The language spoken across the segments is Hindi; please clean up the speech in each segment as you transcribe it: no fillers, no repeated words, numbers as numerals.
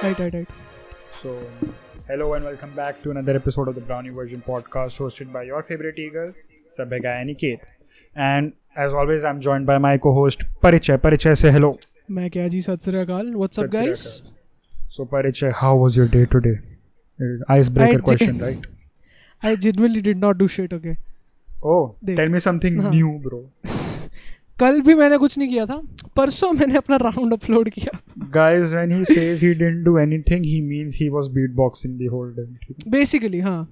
Right. So, hello and welcome back to another episode of the Brownie Version podcast hosted by your favorite eagle, Sabhay Guy Aniket. And as always, I'm joined by my co-host Parichay. Parichay, say hello. मैं क्या जी सत श्री अकाल. What's up, Sat Sri guys? Akal. So, Parichay, how was your day today? Icebreaker question, right? I genuinely did not do shit, okay? Oh, देख. tell me something हाँ. new, bro. कल भी मैंने कुछ नहीं किया था. परसों मैंने अपना राउंड अपलोड किया. Guys, when he says he didn't do anything, he means he was beatboxing the whole day. Basically, हाँ.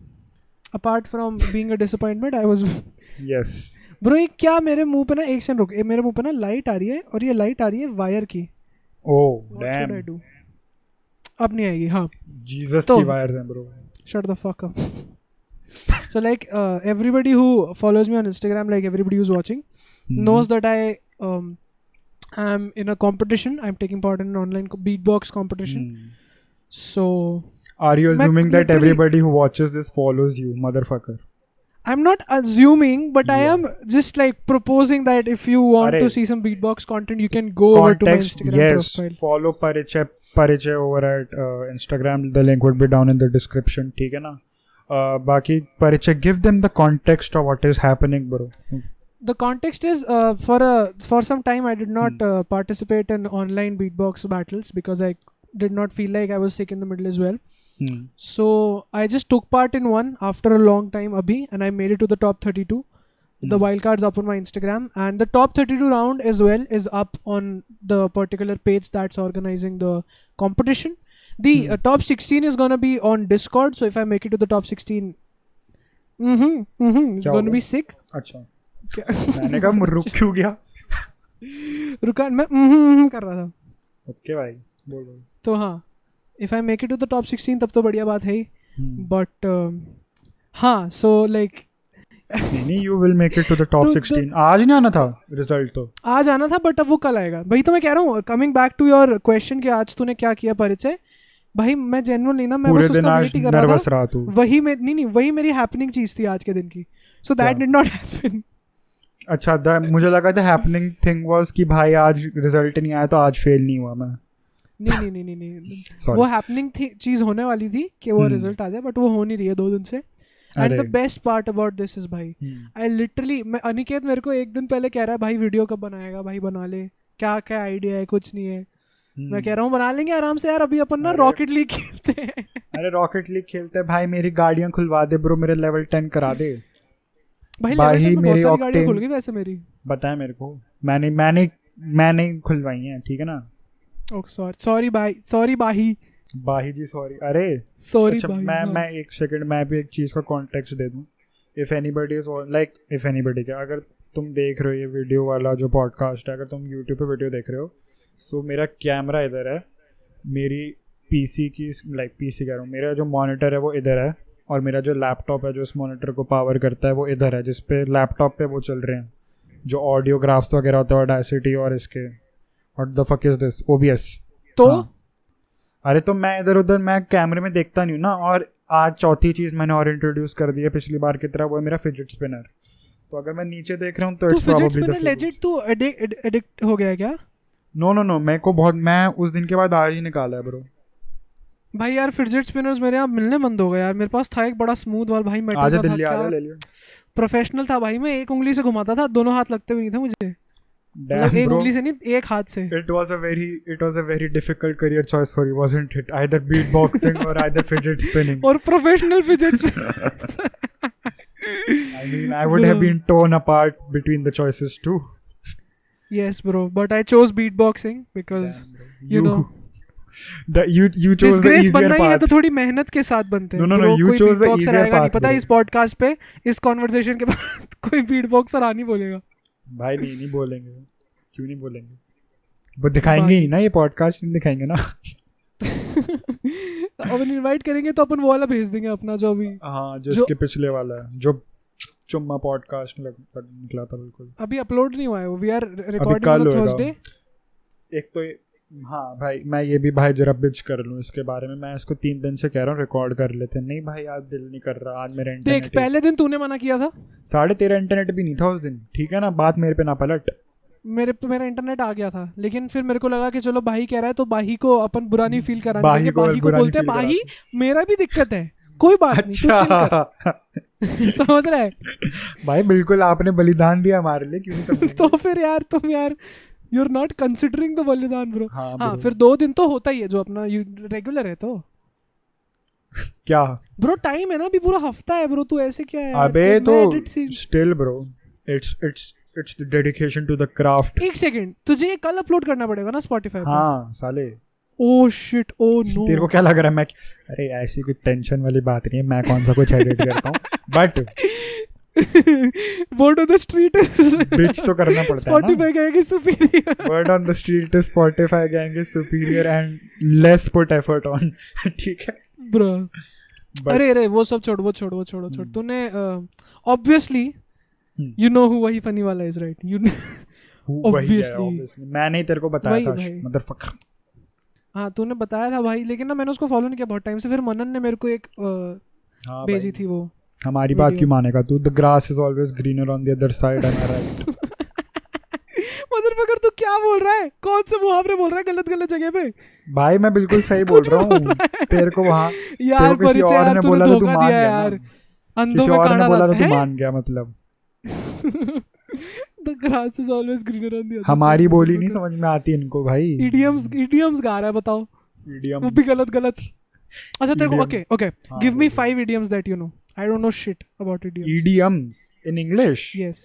Apart from being a disappointment, I was. Yes. Bro, ये क्या मेरे मुंह पे ना एक सेकंड रुक. मेरे मुंह पे ना लाइट आ रही है और ये लाइट आ रही है वायर की. Oh, What should I damn. do? अब नहीं आएगी. हाँ. Jesus तो- की wires हैं, bro. Shut the fuck up. So like everybody who follows me on Instagram, like everybody who's watching, knows that I am in a competition. I'm taking part in an online beatbox competition. So Are you assuming that literally- everybody who watches this follows you, motherfucker? I'm not assuming, but I You am just like proposing that if you want Arey. to see some beatbox content, you can go over to my Instagram yes. profile. Follow Parichay over at Instagram. The link would be down in the description. ठीक है ना? बाकी Parichay, give them the context of what is happening, bro. The context is for some time I did not participate in online beatbox battles because I did not feel like I was sick in the middle as well. So I just took part in one after a long time abhi, and I made it to the top 32. The wildcard's up on my Instagram, and the top 32 round as well is up on the particular page that's organizing the competition. The top 16 is gonna be on Discord, so if I make it to the top 16, it's क्या gonna होगा? be sick. अच्छा. मैंने कहा रुक क्यों गया? रुका मैं कर रहा था. Okay भाई, बोल. तो हाँ, if I make it to the top 16 तब तो बढ़िया बात है ही. But हाँ, so like नहीं, you will make it to the top 16. आज नहीं आना था रिजल्ट तो. आज आना था, बट अब वो कल आएगा. भाई तो मैं कह रहा हूँ, coming back to your question कि आज तूने क्या किया परिचय. भाई मैं जेन्युइनली ना, मैं पूरे बस दिन उसका आज वेट ही कर रहा नर्वस था. रहा तू. वही मेरी हैपनिंग चीज थी आज के दिन की. So that did not happen. अच्छा, मुझे लगा था हैपनिंग थिंग वाज कि भाई आज रिजल्ट नहीं आया तो आज फेल नहीं हुआ मैं. नहीं. Sorry. वो हैपनिंग चीज होने वाली थी कि वो रिजल्ट आ जाए, बट वो हो नहीं रही है 2 दिन से. And the best part about this is भाई, आई लिटरली, मैं अनिकेत मेरे को एक दिन पहले कह रहा है भाई वीडियो कब बनाएगा, भाई बना ले, क्या क्या आइडिया है, कुछ नहीं है. मैं कह रहा हूँ बना लेंगे आराम से यार, अभी अपन ना रॉकेट लीग खेलते हैं. अरे रॉकेट लीग खेलते हैं भाई, मेरी गाड़ियां खुलवा दे ब्रो, मेरे लेवल 10 करा दे भाई. भाई लेवल 10 में मेरी बहुत सारी गाड़ियां Octane- खुल गई वैसे मेरी. बताया मेरे को, मैंने खुलवाई हैं, ठीक है ना. ओह सॉरी भाई. बाही जी सॉरी. अरे सॉरी अच्छा, भाई. मैं एक सेकंड, मैं भी एक चीज़ का कॉन्टेक्स्ट दे दूं. इफ़ एनीबडी का, अगर तुम देख रहे हो ये वीडियो वाला जो पॉडकास्ट है, अगर तुम यूट्यूब पे वीडियो देख रहे हो, सो मेरा कैमरा इधर है, मेरी पीसी कह रहा हूँ, मेरा जो मॉनिटर है वो इधर है, और मेरा जो लैपटॉप है जो इस मॉनिटर को पावर करता है वो इधर है, जिस पे लैपटॉप पे वो चल रहे हैं जो ऑडियोग्राफ्स वगैरह होता है, ऑडेसिटी और इसके. What the fuck is this, OBS. तो अरे तो मैं इधर उधर, मैं कैमरे में देखता नहीं हूँ ना. और आज चौथी चीज़ मैंने और इंट्रोड्यूस कर दी है पिछली बार की तरह, वो है मेरा फिजिट स्पिनर. तो अगर मैं नीचे देख रहा हूँ तो it's fidget probably spinner legit तू एडिक्ट हो गया क्या? नो मेरे को बहुत, मैं उस दिन के बाद आज ही निकाला है ब्रो. भाई यार फिजिट स्पिनर्स मेरे यहाँ मिलने बंद हो गए यार. मेरे पास था एक बड़ा स्मूथ वाला भाई, मेटल आज का था, दिल्ली आ क्या जा ले लियो. प्रोफेशनल था भाई. मैं एक उंगली से घुमाता था, दोनों हाथ लगते हुए नहीं थे मुझे. मतलब Damn, एक bro. उंगली से नहीं, एक हाथ से. It was a very difficult career choice for you, wasn't it? Either beatboxing or either fidget spinning. और professional fidget spinner. I mean, I would have been torn apart between the choices too. Yes bro, but I chose beatboxing because you know you chose the disgrace easier बनना ही है path. तो थोड़ी मेहनत के साथ बनते हैं. No, Bro, you कोई chose the beatboxer easier आएगा नहीं path, पता bro. इस पॉडकास्ट पे, इस कॉन्वर्सेशन के बाद कोई बीटबॉक्सर आ नहीं बोलेगा. भाई नहीं बोलेंगे. क्यों नहीं बोलेंगे? वो दिखाएंगे ही ना, ये पॉडकास्ट नहीं दिखाएंगे ना. अपन इनवाइट करेंगे तो अपन वो वाला भेज देंगे अपना जो अभी. हाँ, जो इसके पिछले वाला है, जो चुम्मा पॉडकास्ट में निकला था. बिल्कुल अभी अपलोड नहीं हुआ है वो. वी आर कल रिकॉर्डिंग ऑन होएगा. थर्सडे. एक तो हाँ भाई, मैं ये भी भाई जरा बिच कर लूँ इसके बारे में. मैं इसको 3 दिन से कह रहा हूँ रिकॉर्ड कर लेते हैं. नहीं भाई आज दिल नहीं कर रहा. आज मेरा देख इंटरनेट पहले दिन तूने मना किया था. 13.5 इंटरनेट भी नहीं था उस दिन, ठीक है ना. बात मेरे पे ना पलट. मेरा इंटरनेट आ गया था, लेकिन फिर मेरे को लगा कि चलो भाई कह रहा है तो भाई को अपन बुरा नहीं फील कराएंगे, भाई को भाई को बोलते हैं भाई मेरा भी दिक्कत है, कोई बात नहीं, तू चिल कर। समझ रहा है भाई बिल्कुल आपने बलिदान दिया हमारे लिए, क्यों नहीं समझेंगे? तो फिर यार तुम यार you are not considering the बलिदान ब्रो। हाँ हाँ bro। फिर 2 दिन तो होता ही है जो अपना रेगुलर है तो क्या ब्रो टाइम है ना, अभी पूरा हफ्ता है ब्रो, तू ऐसे क्या है यार? अबे तो मैं edit तो still bro, it's the dedication to the craft. एक सेकंड, तुझे ये कल अपलोड करना पड़ेगा ना स्पॉटिफाई पे? हाँ साले, ओह शिट, ओह नो। तेरे को क्या लग रहा है मैं, अरे ऐसी कोई टेंशन वाली बात नहीं है, मैं कौन सा कुछ एडिट करता हूँ, but word on the street bitch तो करना पड़ता है ना। स्पॉटिफाई कहेंगे superior, word on the street is Spotify gang superior and less put effort on. ठीक है ब्रो। But- अरे वो सब छोड़, वो छोड़। तूने ऑब्वियसली यू नो हु वही फनी वाला इज राइट, यू obviously मैं नहीं तेरे को बताया था मदरफकर। हाँ तूने बताया था भाई, लेकिन ना मैंने उसको फॉलो नहीं किया बहुत टाइम से, फिर मनन ने मेरे को एक भेजी थी वो। हमारी बात क्यों मानेगा तू? The grass is always greener on the other side, am I right? Motherfucker तू क्या बोल रहा है? कौन से मुहावरे बोल रहा है गलत जगह पे? भाई मैं बिल्कुल सही बोल रहा हूँ, तेरे को वहाँ यार किसी और ने बोला तो तू मान गया यार, किसी और ने बोला तो तू मान गया, मतलब The grass is always greener on the other हमारी side. बोली नहीं समझ में आती इनको भाई। idioms गा रहा है, बताओ वो भी गलत। अच्छा तेरे को okay give me 5 idioms that you know. I don't know shit about idioms. Idioms in English? Yes.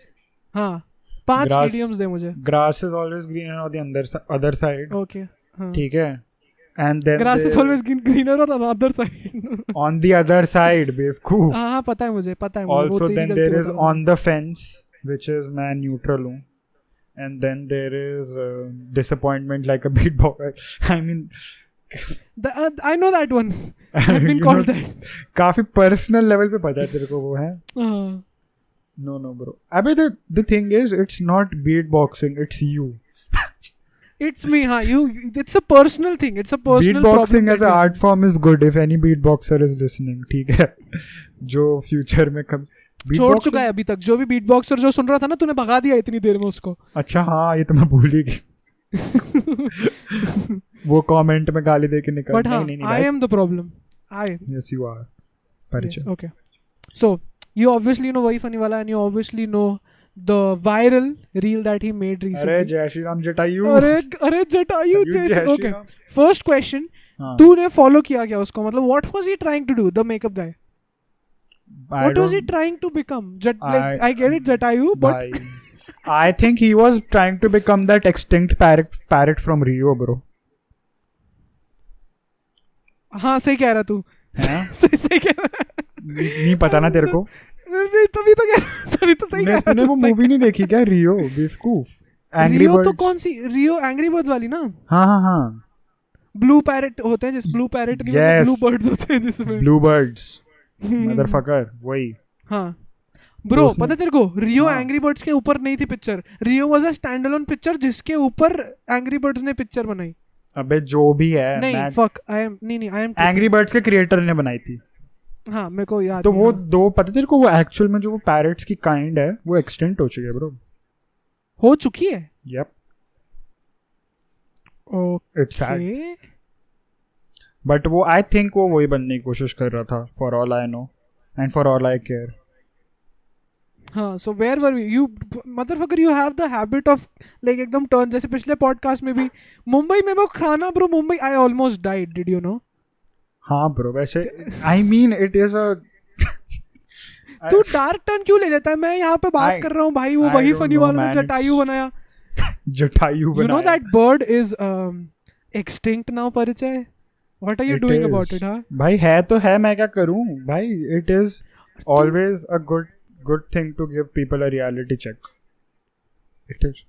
हाँ 5 idioms दे मुझे। Grass is always greener on the other side. Okay. हाँ. ठीक है। And then grass is always greener on another side. On the other side, बेवकूफ। हाँ पता है मुझे। Also then there is on the fence, which is मैं neutral हूँ, and then there is disappointment like a beatboxer. I mean I know that one. I've been called that. काफी personal level पे पता है तेरे को वो है। No bro. अबे the thing is it's not beatboxing, it's you. It's me, हाँ you. It's a personal thing. It's a personal problem. Beatboxing as an art form is good if any beatboxer is listening. ठीक है, जो future में कभी छोड़ चुका है अभी तक, जो भी बीटबॉक्सर जो सुन रहा था ना, तूने भगा दिया इतनी देर में उसको। अच्छा हाँ, ये तो मैं भूल ही गई। वो कमेंट में गाली देके निकल। But नहीं, I am the problem. Yes you are. परिचय। Yes, okay. So you obviously know वही funny वाला, and you obviously know the viral reel that he made recently. अरे जय श्री राम जटायु। अरे जटायु जय। Okay. First question. हाँ. तूने follow किया क्या उसको? मतलब what was he trying to do? The makeup guy. What was he trying to become? I get it, Jatayu, but I think he was trying to become that extinct parrot from Rio, bro. हाँ सही कह रहा तू। सही कह रहा। नहीं पता ना तेरे को? नहीं तभी तो सही कह रहा। तूने वो मूवी नहीं देखी क्या, रियो बेवकूफ? Angry birds. तो कौन सी रियो? एंग्री बर्ड्स वाली ना? हाँ ब्लू पैरेट होते हैं जिस ब्लू पैरेट नहीं, ब्लू बर्ड्स होते हैं जिसमें ब्लू बर्ड्स मदरफकर वही। हाँ ब्रो पता तेरे को, रियो एंग्री बर्ड्स के ऊपर नहीं थी picture. Rio was a stand alone picture जिसके ऊपर एंग्री बर्ड्स ने पिक्चर बनाई। अबे जो भी है, नहीं fuck I am angry birds के क्रिएटर ने बनाई थी। हाँ मेरे को याद। तो वो दो पता तेरे को, वो एक्चुअल में जो वो पैरेट्स की काइंड है वो एक्सटेंट हो चुकी है ब्रो। हो चुकी है? यप। इट्स सैड बट वो आई थिंक वो वही बनने की कोशिश कर रहा था, for all I know and for all I care. हाँ so where were you motherfucker? You have the habit of like एकदम टर्न, जैसे पिछले पॉडकास्ट में भी मुंबई में वो खाना bro, Mumbai I almost died, did you know? हाँ ब्रो वैसे I mean it is a too dark turn क्यों ले लेता है? मैं यहाँ पे बात कर रहा हूँ भाई, वो वही फनी वाला ने जटायु बनाया। जटायु बनाया। You know that bird is extinct now, परिचय? What are you doing about it, हाँ? भाई है तो है, मैं क्या करूँ भाई? It is always a good thing to give people a reality check. It is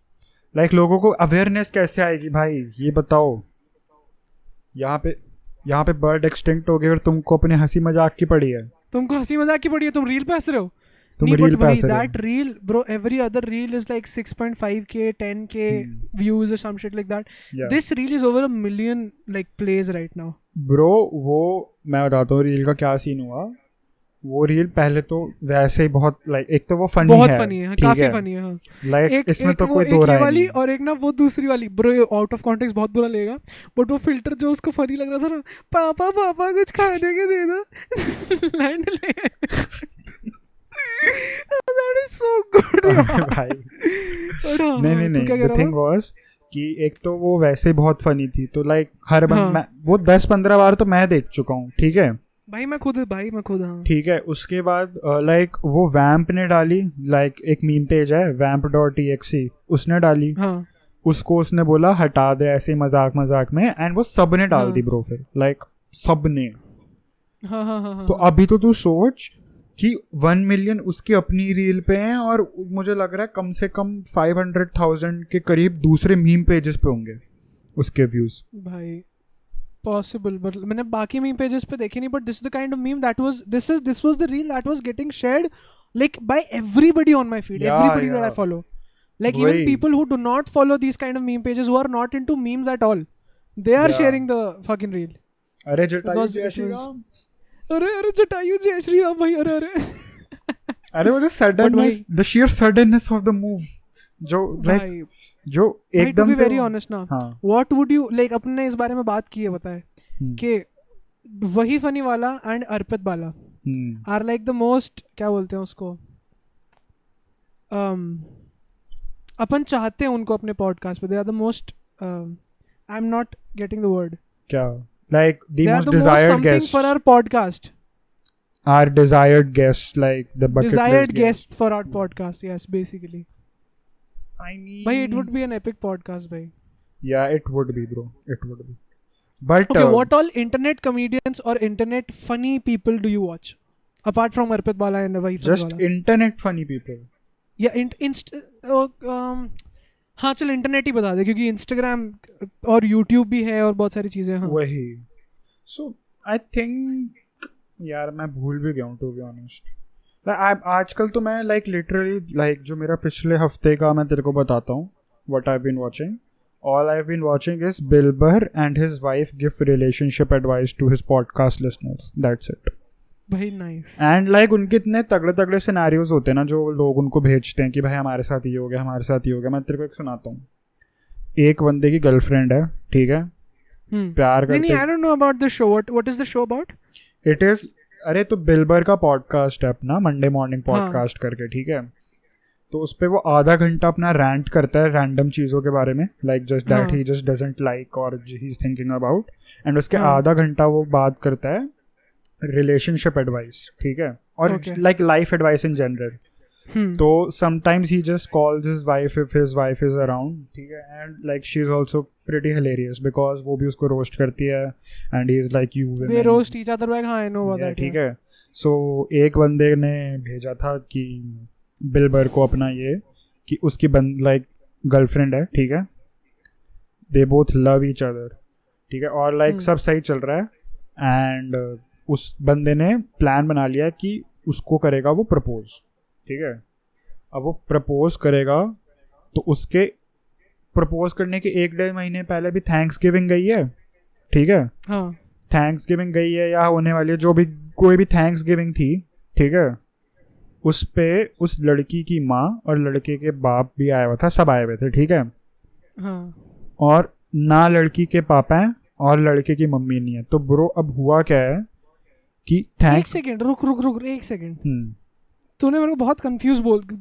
like लोगों को awareness कैसे आएगी भाई, ये बताओ। यहाँ पे बर्ड एक्सटिंक्ट हो गए और तुमको अपने हंसी मजाक की पड़ी है। तुमको हंसी मजाक की पड़ी है, तुम रील पे हंस रहे हो। तुम रील पे हंस रहे हो। That reel, bro, every other reel is like 6.5k, 10k views or some shit like that. Yeah. This reel is over 1 million like plays right now. Bro, वो मैं बताता हूँ रील का क्या सीन हुआ। वो रील पहले तो वैसे ही बहुत लाइक, एक तो वो फनी बहुत है, फनी है, ठीक काफी है, फनी है, हाँ। लाइक इसमें तो वो कोई एक दो ये राय वाली नहीं। और एक ना वो दूसरी वाली, ब्रो आउट ऑफ कॉन्टेक्स्ट बहुत बुरा लगेगा, बट वो फिल्टर जो उसको फनी लग रहा था ना, पापा पापा कुछ खाने के दे दो लैंड ले that is so good यार भाई और हाँ, नहीं हाँ, नहीं तू क्या नहीं, कह द रहा थिंग था? वाज कि एक तो वो वैसे ही बहुत फनी थी, तो लाइक हर हाँ। मैं वो 10-15 बार तो मैं देख चुका हूँ, ठीक है। भाई मैं खुद हाँ। ठीक है, उसके बाद लाइक वो वैम्प ने डाली, लाइक एक मीम पेज है vamp.exe, उसने डाली, हाँ उसको उसने बोला हटा दे ऐसे ही मजाक मजाक में, एंड वो सब ने डाल दी ब्रो, फिर लाइक सब ने। हाँ हाँ हाँ तो अभी तो तू सोच कि 1 मिलियन उसकी अपनी रील पे हैं, और मुझे लग रहा है कम से कम 500,000 के करीब दूसरे मीम पेजेस पे होंगे उसके व्यूज। भाई पॉसिबल, बट मैंने बाकी मीम पेजेस पे देखे नहीं, but this is the kind of meme that was this was the reel that was getting shared like by everybody on my feed, everybody that I follow, like even people who do not follow these kind of meme pages, who are not into memes at all, they are sharing the fucking reel. अरे जटायु जय श्री राम, अरे जटायु जय श्री राम भाई, अरे अरे वो suddenness, the sheer suddenness of the move, जो लाइक जो एकदम से वेरी ऑनेस्ट ना, व्हाट वुड यू लाइक, अपने इस बारे में बात की है बताए कि वही फनी वाला and Arpit Bala are like the most, क्या बोलते हैं उसको, अपन चाहते हैं उनको अपने पॉडकास्ट पे, they are the most, I am not getting the word, क्या like the most desired desired guest for our podcast, our desired guests, like the bucket desired list guests for our podcast, yes basically. I mean, Bhai, it would be an epic podcast, bhai. yeah, it would be, bro, it would be, but Okay, what all internet comedians or internet funny people do you watch apart from Arpit Bala and Vahi just internet funny people? yeah, हाँ चल इंटरनेट ही बता दे, क्योंकि इंस्टाग्राम और यूट्यूब भी है और बहुत सारी चीजें हैं। वही, so I think यार मैं भूल भी गया हूँ टू बी ऑनेस्ट। आजकल तो मैं लाइक लिटरली लाइक जो मेरा पिछले हफ्ते का मैं तेरे को बताता हूँ what I been watching, all I been watching is Bill Burr and his wife give relationship advice to his podcast listeners, that's it भाई। नाइस। एंड लाइक उनके इतने तगड़े तगड़े सिनेरियोज होते हैं ना जो लोग उनको भेजते हैं कि भाई हमारे साथ ये हो गया, हमारे साथ ये हो गया। मैं तेरे को एक सुनाता हूँ। एक बंदे की गर्लफ्रेंड है, ठीक है, प्यार करते। नहीं, I don't know about the show, what is the show about? It is, अरे तो बिल बर्र का पॉडकास्ट है अपना, मंडे मॉर्निंग पॉडकास्ट करके, ठीक है। तो उस पे वो आधा घंटा अपना रैंट करता है रैंडम चीज़ों के बारे में, like just that he just doesn't like और he is thinking about, and उसके आधा घंटा वो बात करता है रिलेशनशिप एडवाइस, ठीक है, और like life advice in general. तो sometimes he just calls his wife if his wife is around, ठीक है, and like she is also pretty hilarious because वो भी उसको रोस्ट करती है and he is like you they roast each other back. हाँ, आई नो अबाउट दैट, ठीक है। सो एक बंदे ने भेजा था कि बिल बर्र को अपना ये कि उसकी लाइक गर्लफ्रेंड है, ठीक है, they both love each other, ठीक है, और लाइक सब सही चल रहा है, एंड उस बंदे ने प्लान बना लिया कि उसको करेगा वो प्रपोज, ठीक है। अब वो प्रपोज करेगा तो उसके प्रपोज करने के 1-1.5 महीने पहले भी थैंक्स गिविंग गई है, ठीक है, हाँ, थैंक्स गिविंग गई है या होने वाली है, जो भी कोई भी थैंक्स गिविंग थी, ठीक है, उस पे उस लड़की की माँ और लड़के के बाप भी आया हुआ था, सब आए हुए थे, ठीक है, हाँ, और ना लड़की के पापा हैं और लड़के की मम्मी नहीं है। तो ब्रो अब हुआ क्या है कि थैंक्स, एक सेकंड रुक एक सेकंड, तूने मेरे को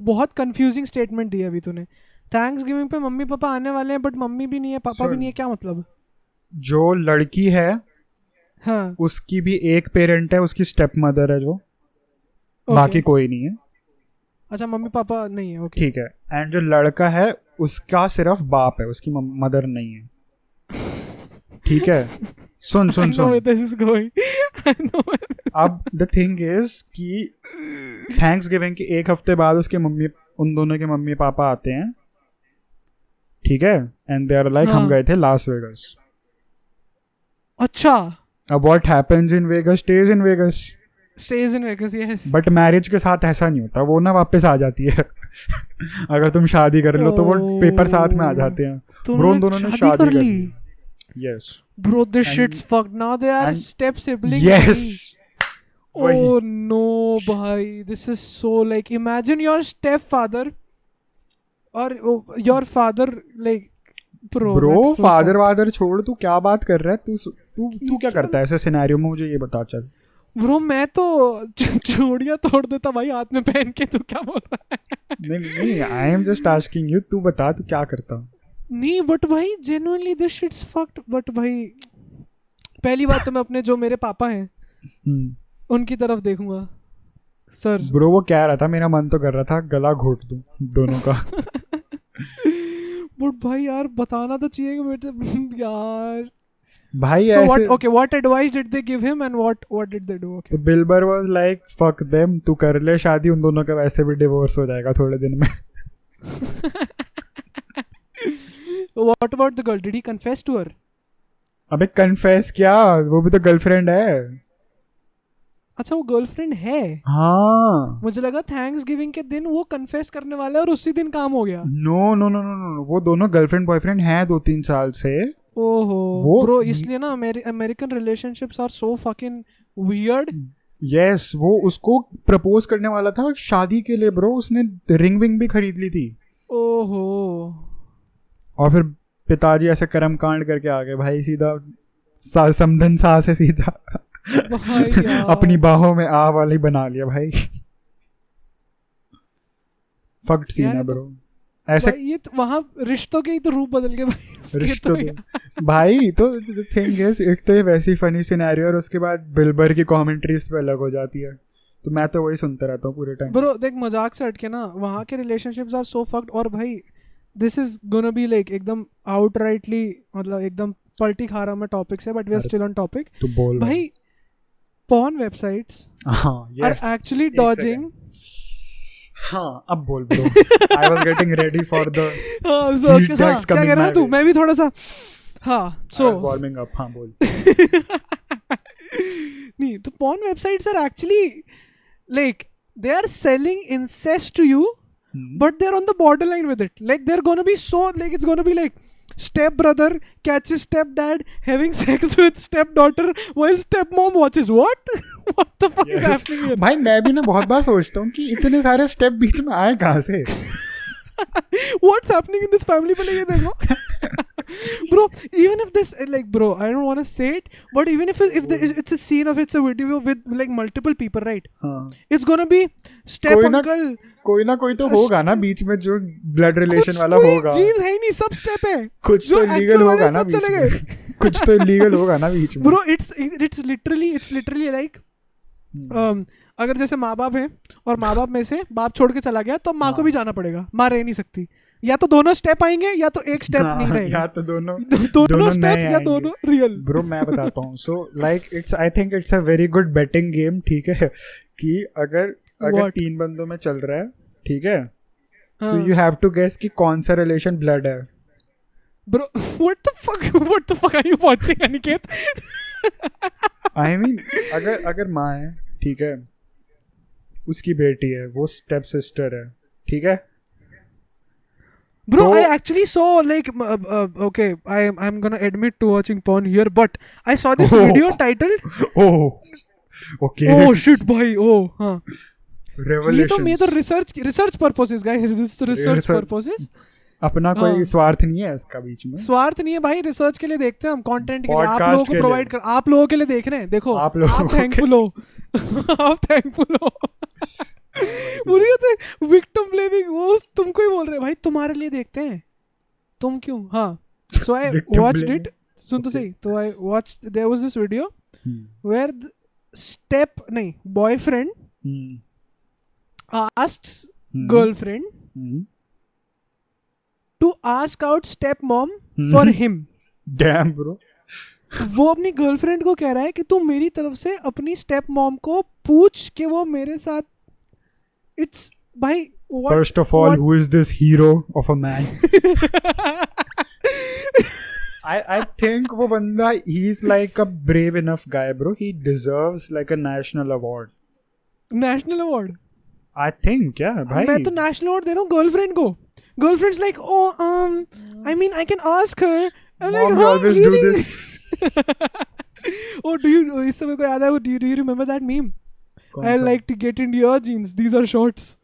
बहुत कंफ्यूजिंग स्टेटमेंट दी अभी तूने। थैंक्स गिविंग पे मम्मी पापा आने वाले हैं बट मम्मी भी नहीं है, पापा भी नहीं है, क्या मतलब? जो लड़की है, हाँ, उसकी भी एक पेरेंट है, उसकी स्टेप मदर है जो, बाकी कोई नहीं है। अच्छा, मम्मी पापा नहीं है, ओके, ठीक है। एंड जो लड़का है उसका सिर्फ बाप है, उसकी मदर नहीं है, ठीक है। सुन अब द थिंग इज कि थैंक्स गिविंग के एक हफ्ते बाद उसके उन दोनों के मम्मी पापा आते हैं, ठीक है, एंड दे आर लाइक हम गए थे लास वेगस। अच्छा, अब what happens in Vegas stage in Vegas, yes, but marriage के साथ ऐसा नहीं होता, वो ना वापस आ जाती है। अगर तुम शादी कर लो तो वो पेपर साथ में आ जाते हैं। ब्रो उन दोनों ने शादी कर ली। Yes. Bro, this shit's fucked. Now they are step siblings. Yes. Oh no, bhai, this is so like, imagine your stepfather or your father, like, bro that's so father whether छोड़, तू क्या बात कर रहा है? तू क्या करता है ऐसे सिनेरियो में? मुझे ये बता चल। ब्रो मैं तो चूड़ियां तोड़ देता भाई हाथ में पहन के, तू क्या बोल रहा है? नहीं, I am just asking you, तू बता तू क्या करता? नहीं बट भाई genuinely this sheets fucked. But भाई पहली बात तो मैं अपने जो मेरे पापा हैं उनकी तरफ देखूंगा सर। ब्रो वो कह रहा था, मेरा मन तो कर रहा था गला घोट दूं दोनों का। बट भाई यार बताना तो चाहिए कि बेटे यार भाई so ऐसे। what advice did they give him and what did they do? Okay. तो Wilbur was like fuck them, तू कर ले शादी, उन दोनों का वैसे भी डिवोर्स हो जाएगा थोड़े दिन में। What about the girl? Did he confess to her? अबे कन्फेस क्या, वो भी तो गर्लफ्रेंड है। अच्छा वो गर्लफ्रेंड है? हाँ मुझे लगा थैंक्स गिविंग के दिन वो कन्फेस करने वाला है और उसी दिन काम हो गया। No no no no no, वो दोनों गर्लफ्रेंड बॉयफ्रेंड हैं 2-3 साल से। ओहो वो ब्रो, इसलिए ना American relationships are so fucking weird. Yes, वो उसको प्रपोज करने वाला था शादी के लिए ब्रो, उसने रिंग विंग भी खरीद ली थी। ओहो। और फिर पिताजी ऐसे कर्म कांड करके आ गए भाई, सीधा समधन सा से सीधा अपनी बाहों में आ वाली बना लिया भाई। फक्ट सीन है ब्रो ऐसे। ये तो वहाँ रिश्तों के ही तो रूप बदल गए भाई। रिश्तों भाई तो थिंग इज, एक तो ये वैसी फनी सिनेरियो और उसके बाद बिल्बर की कमेंट्रीज पे अलग हो जाती है, तो मैं तो वही सुनता रहता हूँ पूरे टाइम। ब्रो देख मजाक से हटके ना, वहाँ के रिलेशनशिप्स आर सो फक्ड। और भाई this is gonna be like एकदम आउटराइटली, मतलब एकदम पलटी खा रहा मैं टॉपिक से, but we are still on topic. तो बोल भाई porn websites are actually dodging। हाँ अब बोल bro, I was getting ready for the heat tags coming। क्या कह रहा है तू? मैं भी थोड़ा सा so warming up। हाँ बोल। नहीं तो porn websites are actually like they are selling incest to you, but they're on the borderline with it. Like they're gonna be so like, it's gonna be like step brother catches stepdad having sex with stepdaughter while stepmom watches। What the fuck is happening here? भाई मैं भी ना बहुत बार सोचता हूँ कि इतने सारे स्टेप बीच में आए कहाँ से। What's happening in this family? पहले ये देखो। Bro, even if this like bro, I don't want to say it, but even if it's a scene of, it's a video with like multiple people, right? It's gonna be step uncle। कोई ना कोई तो होगा ना बीच में जो ब्लड रिलेशन वाला होगा। चीज है ही नहीं, सब स्टेप है। कुछ तो इलीगल होगा ना बीच में। कुछ तो इलीगल होगा ना बीच में। Bro, it's literally like अगर जैसे माँ बाप है और माँ बाप में से बाप छोड़ के चला गया तो माँ को भी जाना पड़ेगा, माँ रह नहीं सकती। या तो दोनों स्टेप आएंगे या तो एक स्टेप नहीं रहेगा, या तो दोनों स्टेप या दोनों रियल। ब्रो मैं बताता हूँ, so like it's, I think it's a very good betting game, ठीक है? कि अगर 3 बंदों में चल रहा है, ठीक है, so you have to guess कि कौन सा रिलेशन ब्लड है। Bro what the fuck are you watching Aniket? I mean अगर माँ है, ठीक है, उसकी बेटी है, वो स्टेप सिस्टर है, ठीक है। Bro, I actually saw like okay, I'm gonna admit to watching porn here, but I saw this video titled okay oh shit bhai, हाँ Revelations। ये तो research purposes guys, research purposes। अपना कोई स्वार्थ नहीं है इसका बीच में। स्वार्थ नहीं है भाई, रिसर्च के लिए देखते हैं हम, कंटेंट के लिए, आप लोगों को प्रोवाइड कर, आप लोगों के लिए देख रहे हैं। देखो आप थैंकफुल हो। आप थैंकफुल हो। पूरी विक्टिम ब्लेमिंग, वो तुमको ही बोल रहे हैं भाई, तुम्हारे लिए देखते हैं, तुम क्यों। हाँ सो आई वॉच्ड इट, सुन तो सही। तो I watched, there was this video where boyfriend asks girlfriend to ask out stepmom for him। Damn bro। वो अपनी गर्लफ्रेंड को कह रहा है कि तू मेरी तरफ से अपनी स्टेप मॉम को पूछ कि वो मेरे साथ। इट्स भाई first of all who is this hero of a man? I think वो बंदा, he's like a brave enough guy bro, he deserves like a national award। national award I think yeah भाई। मैं तो national award दे रहा हूँ गर्लफ्रेंड को। Girlfriend's like, oh, I mean, I can ask her। I'm like, Mom, you always do this। Oh, do you? इस समय को याद है? Do you remember that meme? I like to get into your jeans. These are shorts.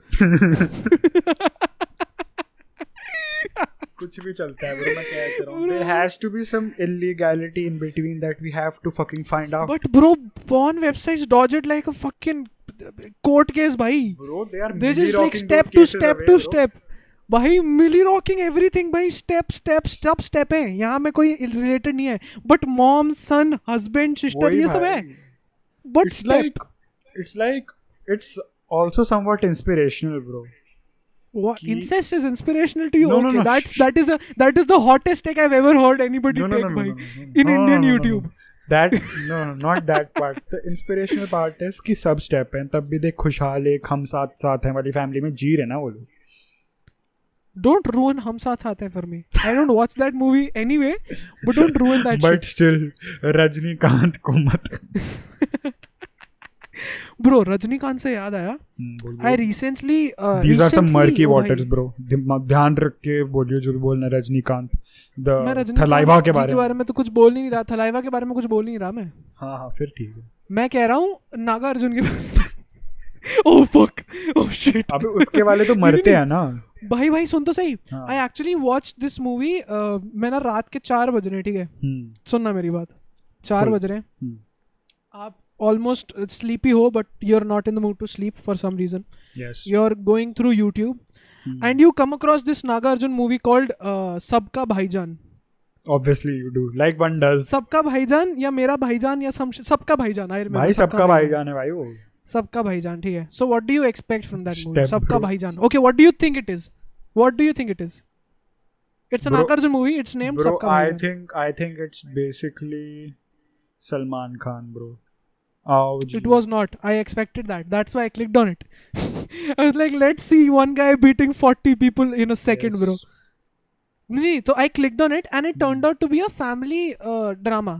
कुछ भी चलता है bro, मैं क्या कह रहा हूँ. There has to be some illegality in between that we have to fucking find out. But bro, porn websites dodge it like a fucking court case, bhai. Bro, they just like step to step to step. भाई मिली रॉकिंग एवरीथिंग भाई स्टेप है. यहाँ में कोई रिलेटेड नहीं है, but mom son husband sister ये सब है. But it's like it's also somewhat inspirational, bro. What incest is inspirational to you? No, okay, no. that is the hottest take I've ever heard anybody take by in Indian YouTube. That no, not that part. The inspirational part is कि सब स्टेप हैं तब भी देख खुशहाल एक हम साथ साथ हैं वाली फैमिली में जी रहे ना वो लोग. Don't ruin हम साथ साथ हैं for me. I don't watch that movie anyway, but don't ruin that but shit. Still Rajinikanth को मत. Bro, रजनीकांत से याद आया. I recently these are some murky waters, bro. ध्यान रख के बोलियो जो भी बोलना है. रजनीकांत थलाइवा के बारे में तो कुछ बोल नहीं रहा. थलाइवा के बारे में कुछ बोल नहीं रहा मैं. हाँ फिर ठीक है. मैं कह रहा हूँ नागार्जुन के बारे. Oh fuck, oh shit. अबे उसके वाले तो मरते हैं ना. भाई सुन तो सही. I actually watched this movie. मैं ना रात के 4 बज रहे, ठीक है. सुनना मेरी बात. 4 बज रहे. आप almost sleepy ho, but you're not in the mood to sleep for some reason. Yes. You're going through YouTube and you come across this Nagarjun movie called Sabka Bhaijan. Obviously you do, like one does. Sabka Bhaijan या मेरा भाईजान या Sabka Bhaijan. I remember. भाई सबका भाईजान है भाई वो. Sabka Bhaijan, ठीक है. So what do you expect from that movie? Sabka Bhaijan. Okay, what do you think it is? What do you think it is? It's a Nagarjun movie. It's named Sabka Bhaijan. I think it's basically Salman Khan, bro. It was not. I expected that. That's why I clicked on it. I was like, let's see one guy beating 40 people in a second, bro. No, so I clicked on it and it turned out to be a family drama.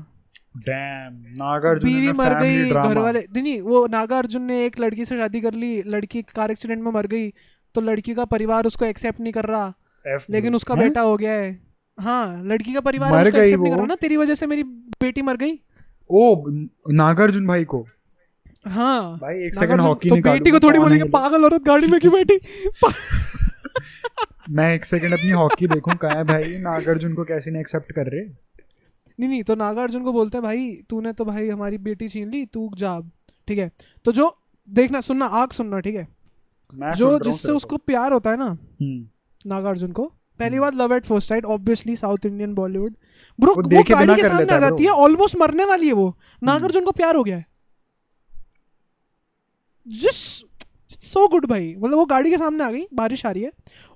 Damn, Nagarjun बीवी मर गई, घर वाले नहीं वो नागार्जुन ने एक लड़की से शादी कर ली, लड़की कार एक्सीडेंट में मर गई, तो लड़की का परिवार उसको एक्सेप्ट नहीं कर रहा, लेकिन उसका बेटा हो गया है. हाँ, लड़की का परिवार उसको एक्सेप्ट नहीं कर रहा ना, तेरी वजह से मेरी बेटी मर गई. ओ नागार्जुन भाई को. हाँ भाई एक सेकंड हॉकी निकालो. तो बेटी को थोड़ी बोलेंगे पागल औरत गाड़ी में क्यों बैठी. मैं एक सेकंड अपनी हॉकी देखूं कहाँ है भाई. नागार्जुन को कैसे नहीं एक्सेप्ट कर रहे. नहीं तो नागार्जुन को बोलते हैं भाई तूने तो भाई हमारी बेटी छीन ली, तू जा, ठीक है. तो जो देखना सुनना आग सुनना, ठीक है. जो जिससे उसको प्यार होता है ना नागार्जुन को, पहली बात love at first sight, obviously south Indian Bollywood. Bro वो गाड़ी के सामने आ जाती है, ऑलमोस्ट मरने वाली है वो, नागार्जुन को प्यार हो गया है. जस्ट सो गुड भाई. मतलब वो गाड़ी के सामने आ गई, बारिश आ रही है,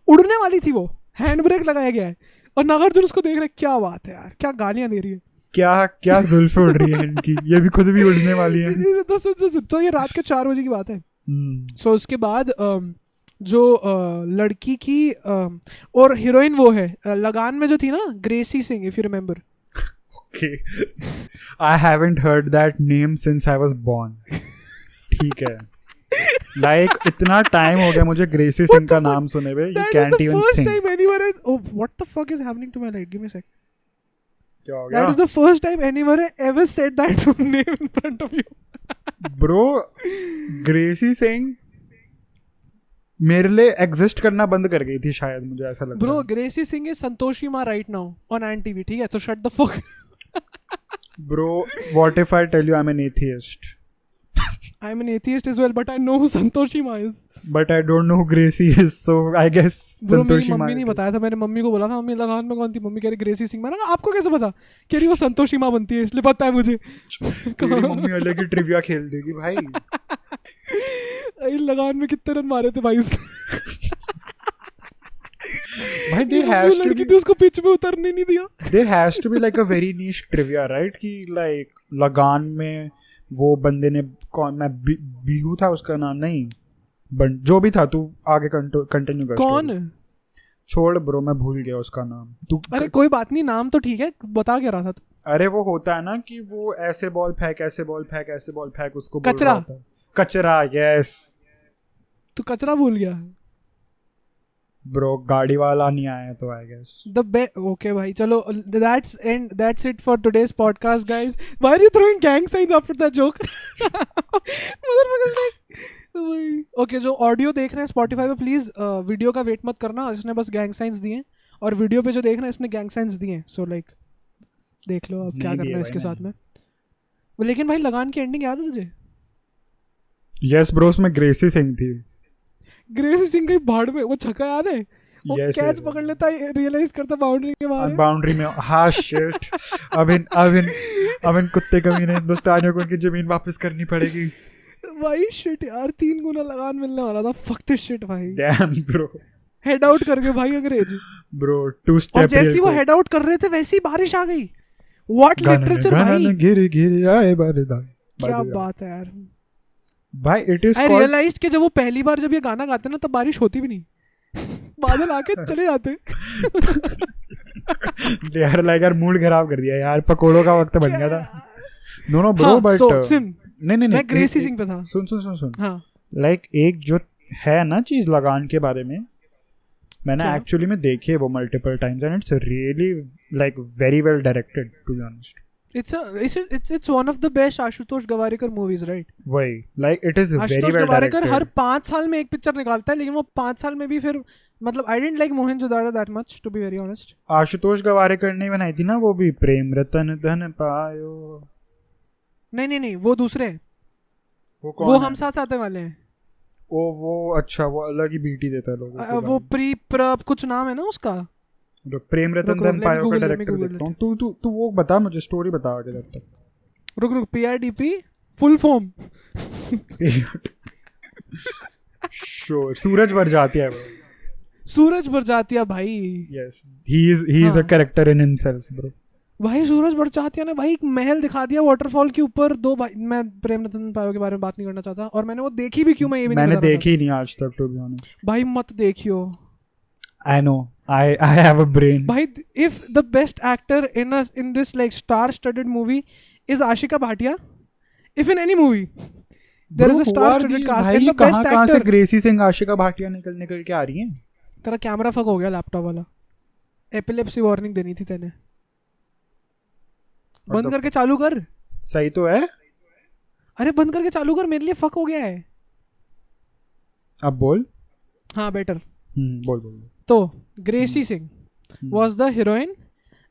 उड़ने वाली थी वो, हैंड ब्रेक लगाया गया है और नागार्जुन उसको देख रहे. क्या बात है यार, क्या गालियां दे रही है, क्या जुल्फे उड़ रही है इनकी. ये भी खुद भी उड़ने वाली है. तो ये रात के 4 बजे की बात है. सो उसके बाद जो लड़की की और हीरोइन वो है लगान में जो थी ना, Gracy Singh, if you remember. Okay, I haven't heard that name since I was born. ठीक है, लाइक इतना टाइम हो गया मुझे ग्रेसी सिंह का नाम सुने हुए. You can't even think. Time anywhere is, oh what the fuck is happening to my light, give me a sec. क्या हो गया? That is the first time anyone ever said that name in front of you. Bro, Gracy Singh मेरे लिए एग्जिस्ट करना बंद कर गई थी शायद, मुझे ऐसा लगता है. Bro Gracy Singh is Santoshi Maa right now on an TV, ठीक है. तो shut the fuck. Bro what if I tell you I am an atheist. I am an atheist as well, but I know who Santoshi Ma is. But I don't know who Gracie is, so I guess Santoshi Ma. Mummy नहीं बताया था, मैंने मम्मी को बोला था, मम्मी लगान में कौन थी, मम्मी कह रही ग्रेसी सिंह. मैंने कहा आपको कैसे पता, कह रही वो संतोषी माँ बनती है इसलिए पता है मुझे. तेरी मम्मी अलग ही ट्रिविया खेल देगी भाई. लगान में कितने रन मारे थे भाई उसने. भाई there has to be, उसको पिच में उतरने नहीं दिया. There has to be like a very niche trivia, right? कि like लगान में वो बंदे ने कौन, मैं बीहू था उसका नाम, नहीं जो भी था, तू आगे कंटिन्यू कर. कौन छोड़ ब्रो, मैं भूल गया उसका नाम. तू अरे कोई बात नहीं, नाम तो ठीक है, बता क्या रहा था तू. अरे वो होता है ना कि वो ऐसे बॉल फेंक, ऐसे बॉल फेंक, ऐसे बॉल फेंक, उसको कचरा. यस. तू कचरा भूल गया. ब्रो गाड़ी वाला नहीं आया तो आई गेस Okay भाई चलो, that's it for today's podcast guys. Why are you throwing gang signs after that joke? Motherfuckers like okay, जो ऑडियो देख रहे हैं Spotify पे प्लीज वीडियो का वेट मत करना, इसने बस गैंग साइंस दिए, और वीडियो पे जो देख रहे हैं इसने गैंग साइंस दिए, सो लाइक देख लो अब क्या करना है इसके साथ में। लेकिन भाई लगान की एंडिंग याद है तुझे? यस ब्रो, उसमें ग्रेसी सिंह थी। ग्रेसी सिंह की भाड़ में वो छक्का याद है, वो कैच पकड़ लेता है, रियलाइज करता बाउंड्री के बाहर, बाउंड्री में। हाँ शिट, अब इन कुत्ते कमीने हिंदुस्तानियों को उनकी जमीन वापस करनी पड़ेगी भाई। शिट यार, 3 गुना लगान मिलने वाला था, फक दिस शिट भाई। डैम ब्रो, हेड आउट कर गए भाई अंग्रेज ब्रो, 2 स्टेप। और जैसे वो हेड आउट कर रहे थे वैसी बारिश आ गई। व्हाट लिटरेचर भाई, गिर आए बारिदा। क्या बात है यार भाई। इट इज आई रियलाइज्ड कि जब वो पहली बार जब ये गाना गाते ना तब बारिश होती भी नहीं, बादल आके चले जाते। यार लाइक यार मूड खराब कर दिया यार, पकोड़ों का वक्त बन गया था। नो ब्रो बट नहीं मैं ग्रेसी सिंह पे था। सुन हाँ, लाइक एक जो है ना चीज लगान के बारे में, मैंने एक्चुअली में देखी है वो multiple times and it's really like very well directed to be honest. It's one of the best Ashutosh Gowariker movies, right? वही like it is very well directed. Ashutosh Gowariker हर 5 साल में एक पिक्चर निकालता है, लेकिन वो 5 साल में भी फिर मतलब I didn't like Mohenjodaro that much to be very honest. Ashutosh गवारिकर ने बनाई थी ना वो भी, प्रेम रतन धन पायो। नहीं वो दूसरे हैं, वो हम साथ आते वाले हैं। वो अच्छा, वो अलग ही बीटी देता है लोगों को। वो प्रप कुछ नाम है ना उसका। प्रेम रतन धन पायो का डायरेक्टर देखता हूँ। तू वो बता मुझे, स्टोरी बता आगे जब तक। रुक PIDP फुल फॉर्म। श्योर, सूरज बरजातिया। सूरज बरजातिया भाई, yes he is a character in himself bro. भाई सूरज बरजातिया ने भाई एक महल दिखा दिया वाटरफॉल के ऊपर। दो भाई, मैं प्रेम रतन पायो के बारे में बात नहीं करना चाहता, और मैंने वो देखी भी क्यों, मैं ये भी नहीं, मैंने देखी नहीं आज तक टू बी ऑनेस्ट। भाई मत देखियो। I know. I have a brain. Bhai, if the best actor in this like star-studded movie is Ashika Bhatia, if in any movie there is a star-studded cast, and the best actor, कहाँ से ग्रेसी सिंह आशिका भाटिया निकल के आ रही हैं? तेरा कैमरा फक हो गया लैपटॉप वाला, एपिलेप्सी वार्निंग देनी थी तेने। बंद करके चालू कर। सही तो है। अरे बंद करके चालू कर, मेरे लिए फक हो गया है। अब बोल। हाँ बेटर। बोल। तो Gracy Singh was the heroine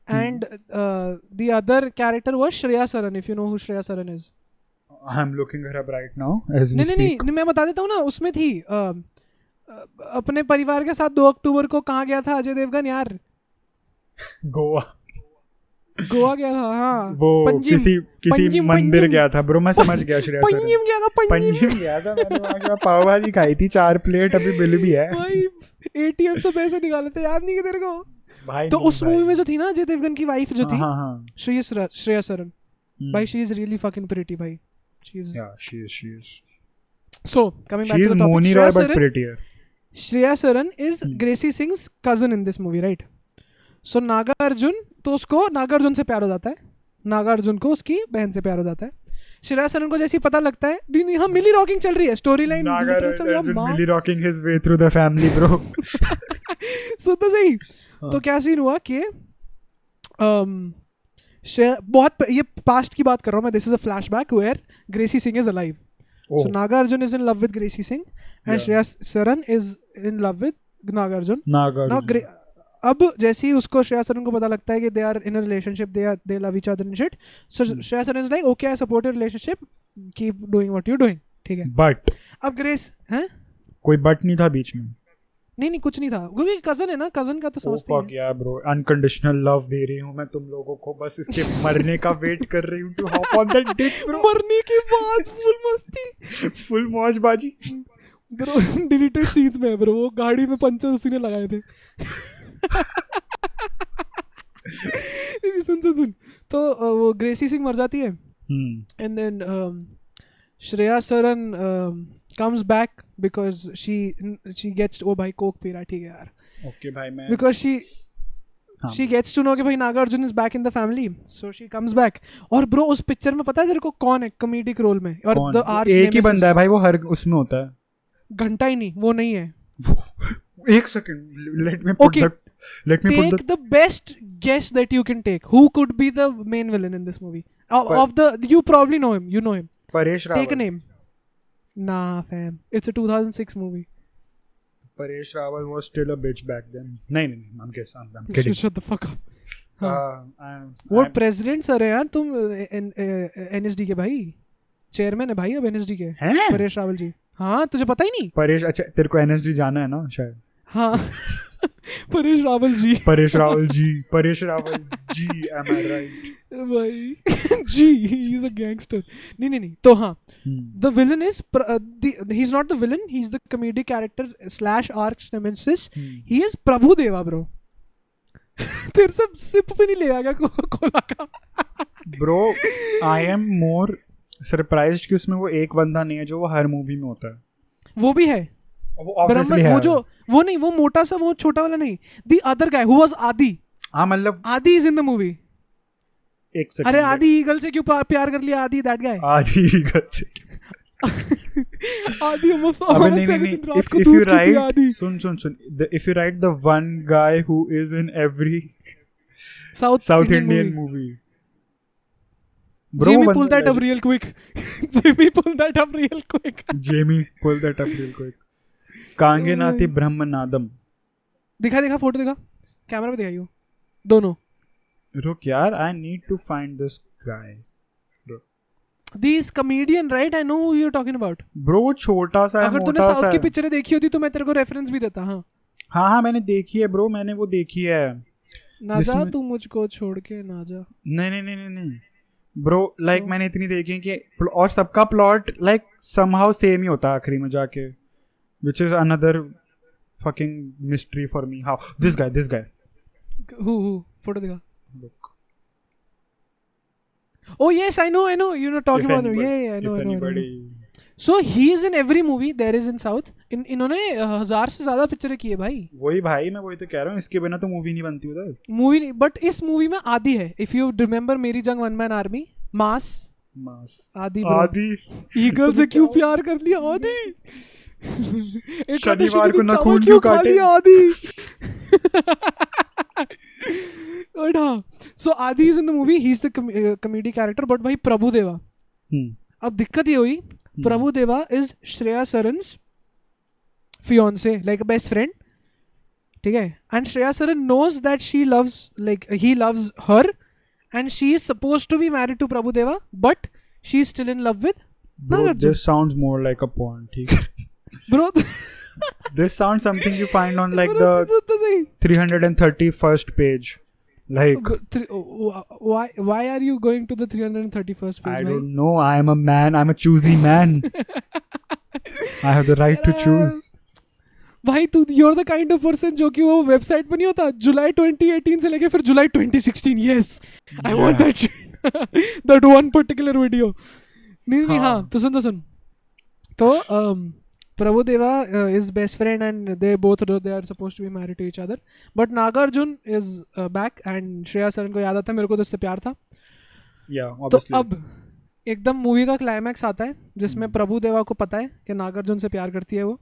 and the other character was Shreya Saran, if you know who Shreya Saran is. I'm looking her up right now as we speak. नहीं मैं बता देता हूँ ना, उसमें थी अपने परिवार के साथ 2 अक्टूबर को कहाँ गया था अजय देवगन यार? गोवा गया था। हाँ वो किसी मंदिर गया था ब्रो, मैं समझ गया। श्रेया सर पंजिम गया था। मैंने वहाँ के पाव भाजी खाई थी 4 प्लेट, अभी बिल भी है भाई। ATM से पैसे निकाले थे, याद नहीं कि तेरे को भाई? तो उस मूवी में जो थी ना अजय देवगन की वाइफ जो थी, श्रेया सरन, भाई she is really fucking pretty भाई। She is so coming back to the topic, Shriya Saran is Gracy सिंह's cousin in this movie, right? So Nagarjuna, तो उसको नागार्जुन से प्यार हो जाता है, नागार्जुन को उसकी बहन से प्यार हो जाता है। श्रेया सरन को जैसे पता लगता है, नहीं हाँ मिली रॉकिंग चल रही है, स्टोरी लाइन मिली rocking his way through the family bro. So तो सही। तो क्या सीन हुआ कि बहुत, ये पास्ट की बात कर रहा हूँ मैं, this is a flashback where Gracy Singh is alive. So Nagarjuna is in love with Gracy Singh and Shriya Saran is in love with Nagarjuna. अब जैसे ही उसको श्रेया सरन को पता लगता है कि they are in a relationship, they love each other and shit, so Shriya Saran is like okay I support your relationship, keep doing what you doing, ठीक है। बट अब ग्रेस हैं, कोई बट नहीं था बीच में? नहीं कुछ नहीं था, क्योंकि कजन है ना, कजन का तो समझते हैं। यार ब्रो, अनकंडीशनल लव दे रही हूं मैं तुम लोगों को, बस इसके मरने का वेट कर रही हूं to hop on that dick bro. मरने के बाद फुल मस्ती, फुल मौजबाजी ब्रो। डिलीटेड सीन्स में ब्रो, वो गाड़ी में पंचर उसी ने लगाए थे। सुन तो वो ग्रेसी सिंह मर जाती है and then Shriya Saran comes back because she gets, ओ भाई कोक पी रहा है, ठीक है यार, ओके भाई मैं, because she gets to know कि भाई Nagarjuna is back in the family, so she comes back। और ब्रो उस पिक्चर में पता है तेरे को कौन है कॉमेडिक रोल में? और एक ही बंदा है भाई, वो हर उसमें होता है। घंटा ही नहीं, वो नहीं है, एक second, let me put Take the best guess that you can take. Who could be the main villain in this movie? You probably know him. You know him. Paresh Rawal. Take a name. Nah, fam. It's a 2006 movie. Paresh Rawal was still a bitch back then. No, I'm kidding. Shut the fuck up. What president sir है यार तुम NSD के भाई चेयरमैन है भाई अब NSD के परेश रावल जी. हाँ तुझे पता ही नहीं. परेश, अच्छा तेरे को NSD जाना है ना शायद. हाँ परेश रावल जी. Am I right? भाई जी he is a gangster. नहीं तो हाँ the villain is he's not the villain, he's the comedic character / arch nemesis. He is प्रभु देवा bro. तेरे से सिप भी नहीं ले आएगा कोला का. Bro, I am more surprised कि उसमें वो एक बंदा नहीं है जो वो हर मूवी में होता है. वो भी है. वो नहीं, वो मोटा सा, वो छोटा वाला नहीं. The other guy who was आदि. हाँ मतलब आदि is in the movie. एक सेकंड. अरे आदि ईगल से क्यों प्यार कर लिया आदि, that guy. आदि ईगल से. आदि if you write soon if you write the one guy who is in every South Indian movie. Bro, Jamie pull that up real quick. कांगेनाथी ब्रह्मनादम. दिखा फोटो दिखा, कैमरा पे दिखाइयो दोनों. रुक यार, I need to find this guy. This comedian, right? I know who you're talking about. Bro, वो छोटा सा है, अगर तूने साउथ की पिक्चरें देखी होती तो मैं तेरे को रेफरेंस भी देता. हाँ मैंने देखी है ब्रो, मैंने वो देखी है. ना जा तू मुझको छोड़ के ना जा. नहीं ब्रो, लाइक मैंने इतनी देखी है कि और सबका प्लॉट लाइक समहाउ सेम ही होता है आखिरी में जाके, which is another fucking mystery for me. How this guy who photo दिखा. Look. Oh yes, I know. You're not talking about him. Yeah, I know. So he is in every movie there is in South. इन्होंने 1000 से ज्यादा पिक्चरें की है भाई. वही भाई, मैं वही तो कह रहा हूँ, इसके बिना तो मूवी नहीं बनती उधर. मूवी नहीं, बट इस मूवी में आदि है. If you remember मेरी जंग वन मैन आर्मी, मास आदि ईगल से क्यों प्यार कर लिया आदि. शनिवार को नखून क्यों काटे आदि. But so Adi is in the movie. He's the comedy character. But भाई प्रभु देवा. अब दिक्कत ये हुई, प्रभु देवा is Shreya सरन's fiance, like a best friend. ठीक है. And Shreya Saran knows that he loves her, and she is supposed to be married to Prabhu Deva, but she is still in love with Nagarjuna. This sounds more like a porn. ठीक है. Bro. This sounds something you find on like the 331st page. Like why are you going to the 331st page? I don't know. I am a man. I'm a choosy man. I have the right to choose. भाई तू you're the kind of person जो कि वो वेबसाइट पे नहीं होता, जुलाई 2018 से लेके फिर जुलाई 2016. Yes, I want that shit. That one particular video. नहीं हाँ तो सुन तो Prabhu Deva is best friend and they are supposed to be married to each other. But Nagarjun is back and Shreya Saran को याद आता है मेरे को तो उससे प्यार था. Yeah, obviously. तो अब एकदम मूवी का क्लाइमैक्स आता है जिसमें प्रभु देवा को पता है कि नागार्जुन से प्यार करती है वो.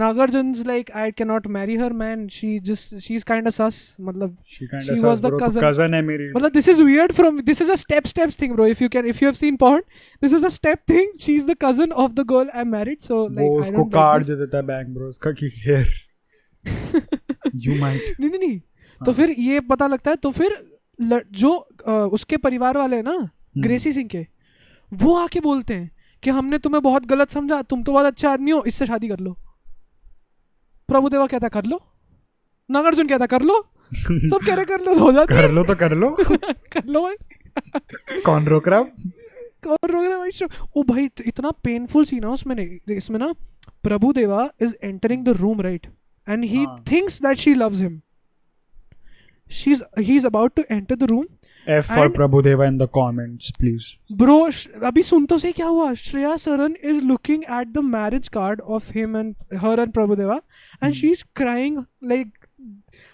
Nagarjun's like, I cannot marry her, man. She's kind of sus. मतलब she was the cousin है मेरी. मतलब this is weird this is a step thing, bro. If you have seen porn, this is a step thing. She's the cousin of the girl I'm married, so like वो उसको कार्ड दे देता है बैंक ब्रो उसका कि here you might. नहीं तो फिर ये पता लगता है, तो फिर जो उसके परिवार वाले हैं ना ग्रेसी सिंह के, वो आके बोलते हैं कि हमने तुम्हें बहुत गलत समझा, तुम तो बहुत अच्छे आदमी हो, इससे शादी कर लो. प्रभु देवा कहता कर लो, नागार्जुन कहता कर लो, सब कह रहे कर लो, हो जाता कर लो तो कर लो कर लो भाई. कौन रोक रहा भाई. ओ भाई इतना पेनफुल सीन है इसमें ना प्रभु देवा is entering the room right and he thinks that she loves him. he is about to enter the room. F for Prabhu Deva in the comments, please. Bro, अभी सुन तो सही क्या हुआ. Shreya Saran is looking at the marriage card of her and Prabhu Deva, and she's crying like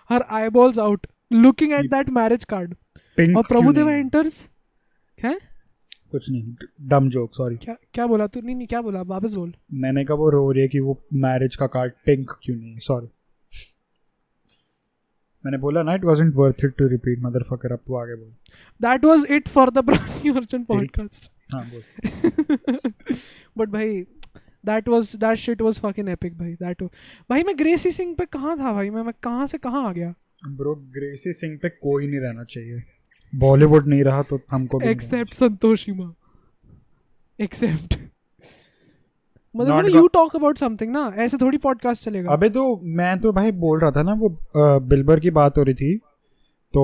her eyeballs out, looking at that marriage card. Pink और प्रभु देवा enters. क्या? कुछ नहीं, dumb joke, sorry. क्या बोला तू? नहीं क्या बोला, वापस बोल. मैंने कहा वो रो रही है कि वो मैरिज का कार्ड पिंक क्यों नहीं. Sorry. मैंने बोला ना, it wasn't worth it to repeat motherfucker. अब तू आगे बोल. That was it for the Brownie Arjun podcast. हाँ बोल. But भाई that shit was fucking epic भाई. भाई मैं ग्रेसी सिंह पे कहाँ था भाई, मैं कहाँ से कहाँ आ गया. Bro, ग्रेसी सिंह पे कोई नहीं रहना चाहिए. बॉलीवुड नहीं रहा तो हमको भी except संतोषिमा. Except मतलब you talk about something ना, ऐसे थोड़ी पॉडकास्ट चलेगा. अबे तो मैं तो भाई बोल रहा था ना, वो बिल्बर की बात हो रही थी तो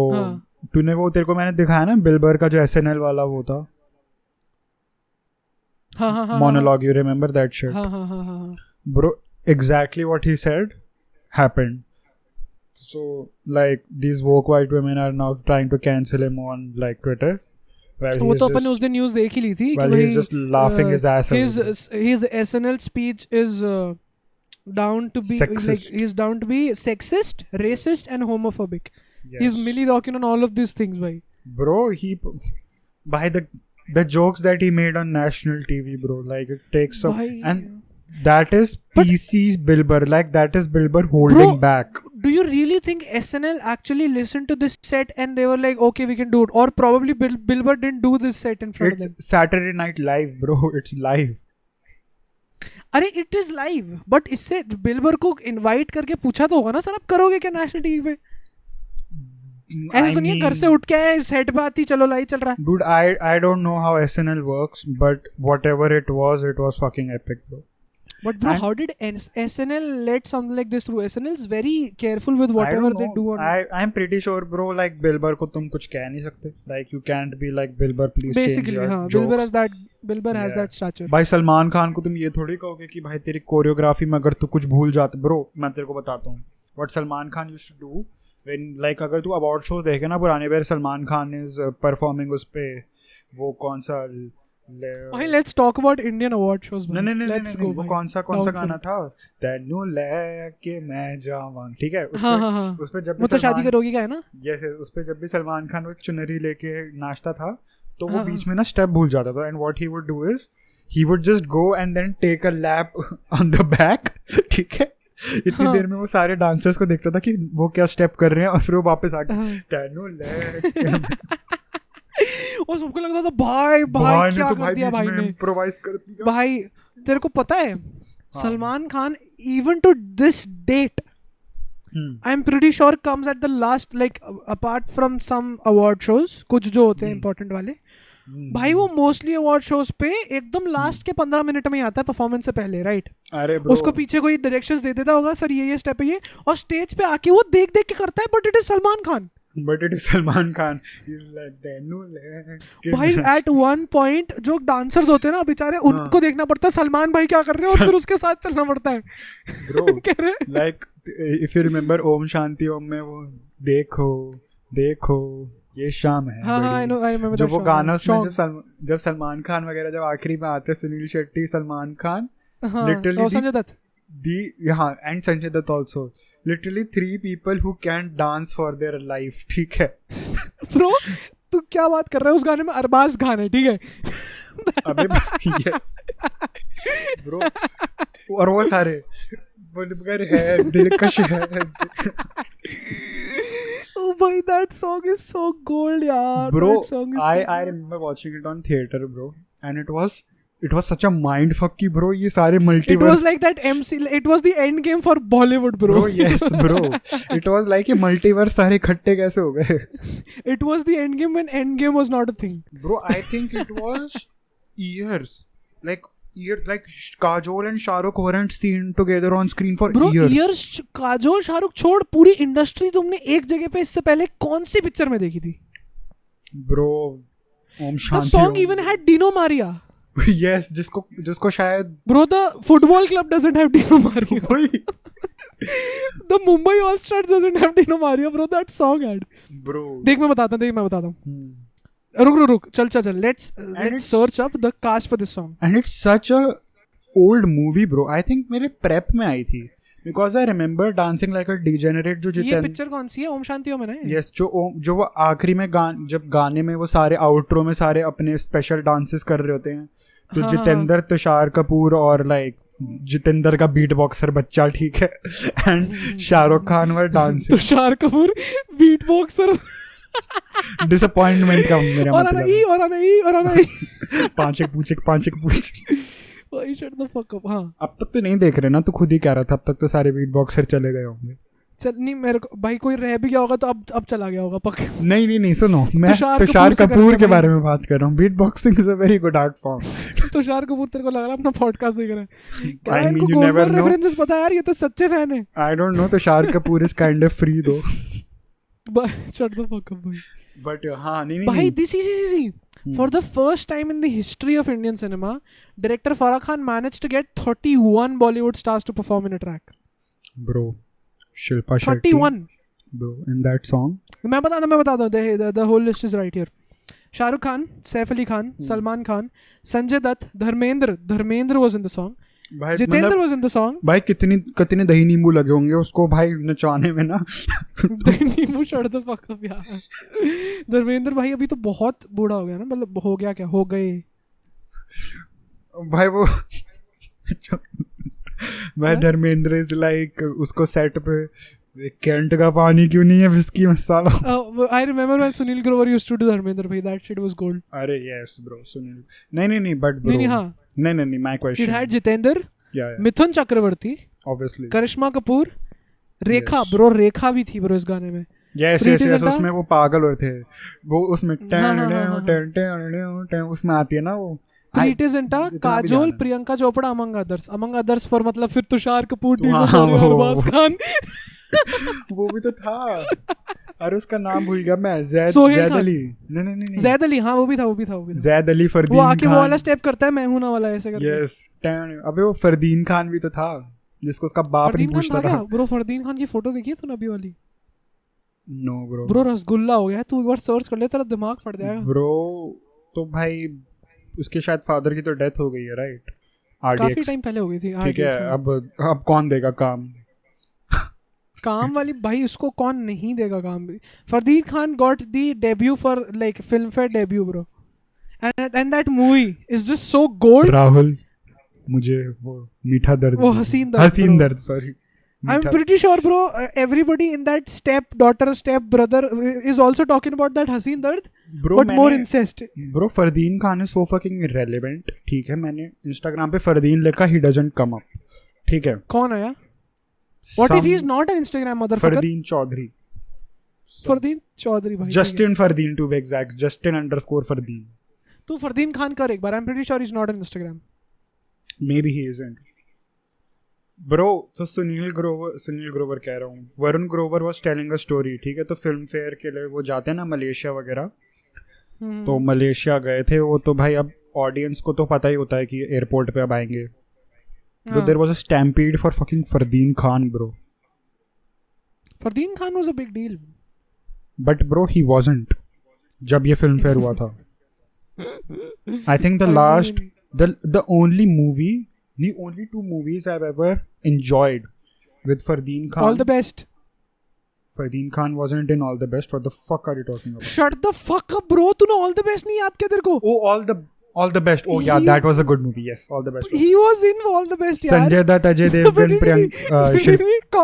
तूने वो, तेरे को मैंने दिखाया ना बिल्बर का जो SNL वाला वो था. हाँ monologue, you remember that shit? हाँ. Bro, exactly what he said happened. So like these woke white women are now trying to cancel him on like Twitter. वो तो अपन ने उस दिन न्यूज़ देख ही ली थी कि भाई he's just laughing his ass off. His SNL speech is down to be sexist. like he's down to be sexist, racist and homophobic. Yes. He's Millie rocking on all of these things, bhai. Bro, by the jokes that he made on national TV, bro, like it takes some, and that is PC's Bilber, like that is Bilber holding bro, back. Do you really think SNL actually listened to this set and they were like, okay, we can do it? Or probably Bilber didn't do this set in front of them. It's Saturday Night Live, bro. It's live. अरे it is live, but इससे बिल्बर को इनवाइट करके पूछा तो होगा ना, सर आप करोगे क्या नेशनल टीवी पे? ऐसे तो नहीं घर से उठ के आए सेट पे आती चलो लाइव चल रहा है. Dude, I don't know how SNL works, but whatever it was fucking epic, bro. But bro, how did SNL let something like this through? SNL is very careful with whatever they do on. I'm pretty sure, bro. Like Bilber को तुम कुछ कह नहीं सकते. Like you can't be like Bilber, please change your jokes. Bilber has that stature. भाई सलमान खान को तुम ये थोड़ी कहोगे कि भाई तेरी कोरियोग्राफी में अगर तू कुछ भूल जाता, bro. मैं तेरे को बताता हूँ. What Salman Khan used to do when like अगर तू अवार्ड शो देखे ना पुराने बार, सलमान खान is performing उस पे वो कौन सा भाई let's talk about Indian award shows. नहीं, वो कौन सा गाना था? तेनू लेके मैं जावां, ठीक है? उस पे जब वो तो शादी करोगी का है ना? यस, उस पे जब भी सलमान खान वो चुनरी लेके नाचता था तो वो बीच में ना स्टेप भूल जाता था, and what he would do is he would just go and then take a lap on the back, ठीक है? इतनी देर में वो सारे डांसर्स को देखता था कि वो क्या स्टेप कर रहे हैं, और फिर वो वापस आ गया तेनू लेके और सबको लगता था भाई क्या कर दिया भाई ने, इम्प्रोवाइज कर दिया. भाई तेरे को पता है Salman Khan even to this date I am pretty sure comes at the last, like apart from some award shows कुछ जो होते हैं इंपॉर्टेंट वाले, भाई वो मोस्टली अवार्ड शोज पे एकदम लास्ट के 15 मिनट में ही आता है परफॉर्मेंस से पहले, राइट? अरे उसको पीछे कोई डायरेक्शंस दे देता होगा, सर ये स्टेप है ये, और स्टेज पे आके वो देख देख के करता है, but it is Salman Khan. But it is Salman Khan. He's like तेनू ले. भाई at one point जो डांसर्स होते हैं ना बेचारे, उनको देखना पड़ता है सलमान भाई क्या कर रहे हैं और फिर उसके साथ चलना पड़ता है. Bro, like if you remember Om Shanti Om में वो देखो ये शाम है. हाँ, I remember जो वो गाना उसमें जब सलमान खान वगैरह जब आखिरी में आते हैं, Suniel Shetty, Salman Khan, literally Sanjay Dutt, and Sanjay Dutt also, literally 3 people who can dance for their life, ठीक है? Bro, तू क्या बात कर रहा है? उस गाने में अरबाज खान है, ठीक है? अबे yes bro, और वो सारे बुलबुगर है, दिलकश है. Oh boy, that song is so gold, yaar. Bro, I remember watching it on theater, bro, and it was such a mind fuck ki, bro, ये सारे multiverse. It was like that it was the end game for Bollywood, bro. Bro, yes, bro. It was like ये multiverse सारे इकट्ठे कैसे हो गए? It was the end game when end game was not a thing. Bro, I think it was years. Like Kajol and Shahrukh weren't seen together on screen for years. Bro, years. Kajol, Shahrukh छोड़ पूरी इंडस्ट्री तुमने एक जगह पे इससे पहले कौन सी पिक्चर में देखी थी? Bro, Om Shanti. The song even had Dino Maria. Yes, जिसको शायद. Bro, the football club doesn't have Dino Maria. The Mumbai All Stars doesn't have Dino Maria, bro. That song had. Bro. देख मैं बताता हूँ. रुक चल. Let's search up the cast for this song. And it's such a old movie, bro. I think मेरे prep में आई थी. Because I remember dancing like a degenerate. जो ये पिक्चर कौन सी है? ओम शांति ओम है ना? Yes, जो वो आखिरी में जब गाने में वो सारे आउट्रो में सारे अपने स्पेशल डांसेस कर रहे होते हैं, तो जितेंद्र, तुषार कपूर और like जितेंद्र का बीट बॉक्सर बच्चा, ठीक है, and Shahrukh Khan were dancing. Tusshar Kapoor beat boxer. Disappointment का मेरा और मतलब आना ई, और आना ई, और आना ई। पांच एक पूछ। भाई शट द फक अप। हाँ, अब तक तो नहीं देख रहे ना, तो खुद ही कह रहा था, अब तक तो सारे बीट बॉक्सर चले गए होंगे। चल नहीं, मेरे को भाई कोई रह भी गया होगा तो अब चला गया होगा पक्का। नहीं सुनो, मैं तुषार कपूर के बारे में बात कर रहा हूँ। Beat boxing is a very good art form. Tusshar Kapoor तेरे को लग रहा है अपना पॉडकास्ट देख रहा है? I mean, इनको you never Golmaal know. References पता है यार, ये तो सच्चे फैन है। I don't know, Tushar Kapoor is kind of free दो। शट द फक अप भाई। बट हाँ, नहीं भाई this is for the first time in the history of Indian cinema, director Farah Khan managed to get 31 Bollywood stars to perform in a track. Bro, Shilpa Shetty. 31. Bro, in that song. मैं बता दूँ the whole list is right here. Shahrukh Khan, Saif Ali Khan, Salman Khan, Sanjay Dutt, Dharmendra was in the song. भाई Jitendra was in the song. भाई कितने दही नींबू लगे होंगे उसको भाई नचवाने में ना। दही नींबू छोड़ दो पक्का यार। धर्मेंद्र भाई अभी तो बहुत बूढ़ा हो गया ना, मतलब हो गया क्या, हो गए भाई वो। भाई धर्मेंद्र इज लाइक, उसको सेट पे कैंट का पानी क्यों नहीं है, whisky masala. I remember when Sunil Grover used to do Dharmendra भाई, that shit was gold. अरे yes bro, सुनील। नहीं बट ब्रो नहीं हाँ, नहीं my question. it had Jeetendra, yeah. Mithun Chakraborty, obviously, Karisma Kapoor, Rekha. Bro Rekha भी थी ब्रो इस गाने में। yes उसमें वो पागल हुए थे वो, उसमें उसमें आती है ना वो प्रीति जिंटा, काजोल, प्रियंका चोपड़ा, अमंग अदर्स पर मतलब फिर तुषार कपूर, अरबाज खान। वो भी तो था। अरे उसका नाम भूल गया मैं। जैद अली। नहीं जैद अली, हाँ वो भी था। जैद अली, फरदीन वो आके खान। वो वाला स्टेप करता है, मैं हूं ना वाला ऐसे करके। यस, अबे वो फरदीन खान भी तो था जिसको उसका बाप नहीं पूछता था। ब्रो फरदीन खान की फोटो देखी है तूने अभी वाली? नो ब्रो रसगुल्ला हो गया, तू एक बार सर्च कर ले, तेरा दिमाग फट जाएगा ब्रो। तो भाई उसके शायद फादर की तो डेथ हो गई है, राइट? काफी टाइम पहले हो गई थी। ठीक है, अब कौन देगा काम वाली भाई, उसको कौन नहीं देगा काम भी। Fardeen Khan got the debut for like film fair debut bro, and that movie is just so gold. Rahul, मुझे वो मीठा दर्द, वो हसीन दर्द sorry. I'm pretty sure bro, everybody in that step daughter step brother is also talking about that हसीन दर्द, but more incest. Bro, Fardeen Khan is so fucking irrelevant, ठीक है? मैंने Instagram पे फरदीन लिखा, he doesn't come up, ठीक है? कौन है यार? What if he is not an Instagram motherfucker? Fardeen Chaudhary भाई। Justin Fardeen to be exact, Justin_Fardeen. तू फरदीन खान कर एक बार। I'm pretty sure he's not on Instagram. Maybe he isn't. Bro, तो सुनील ग्रोवर कह रहा हूँ, Varun Grover was telling a story, ठीक है? तो फिल्म फेयर के लिए वो जाते हैं ना मलेशिया वगैरह, तो मलेशिया गए थे वो, तो भाई अब ऑडियंस को तो पता ही होता है कि एयरपोर्ट पे अब आएंगे, तो there was a stampede for fucking Fardeen Khan, bro. Fardeen Khan was a big deal. But bro, he wasn't जब ये फिल्म फेयर हुआ था। I think the only two movies I've ever enjoyed with Fardeen Khan. All the Best. Fardeen Khan wasn't in All the Best. What the fuck are you talking about? Shut the fuck up, bro. तूने All the Best नहीं याद किया तेरे को? Oh, All the Best. Oh yeah, that was a good movie. Yes, All the Best. He was in All the Best यार। संजय दत्त, अजय देवगन, प्रियंका।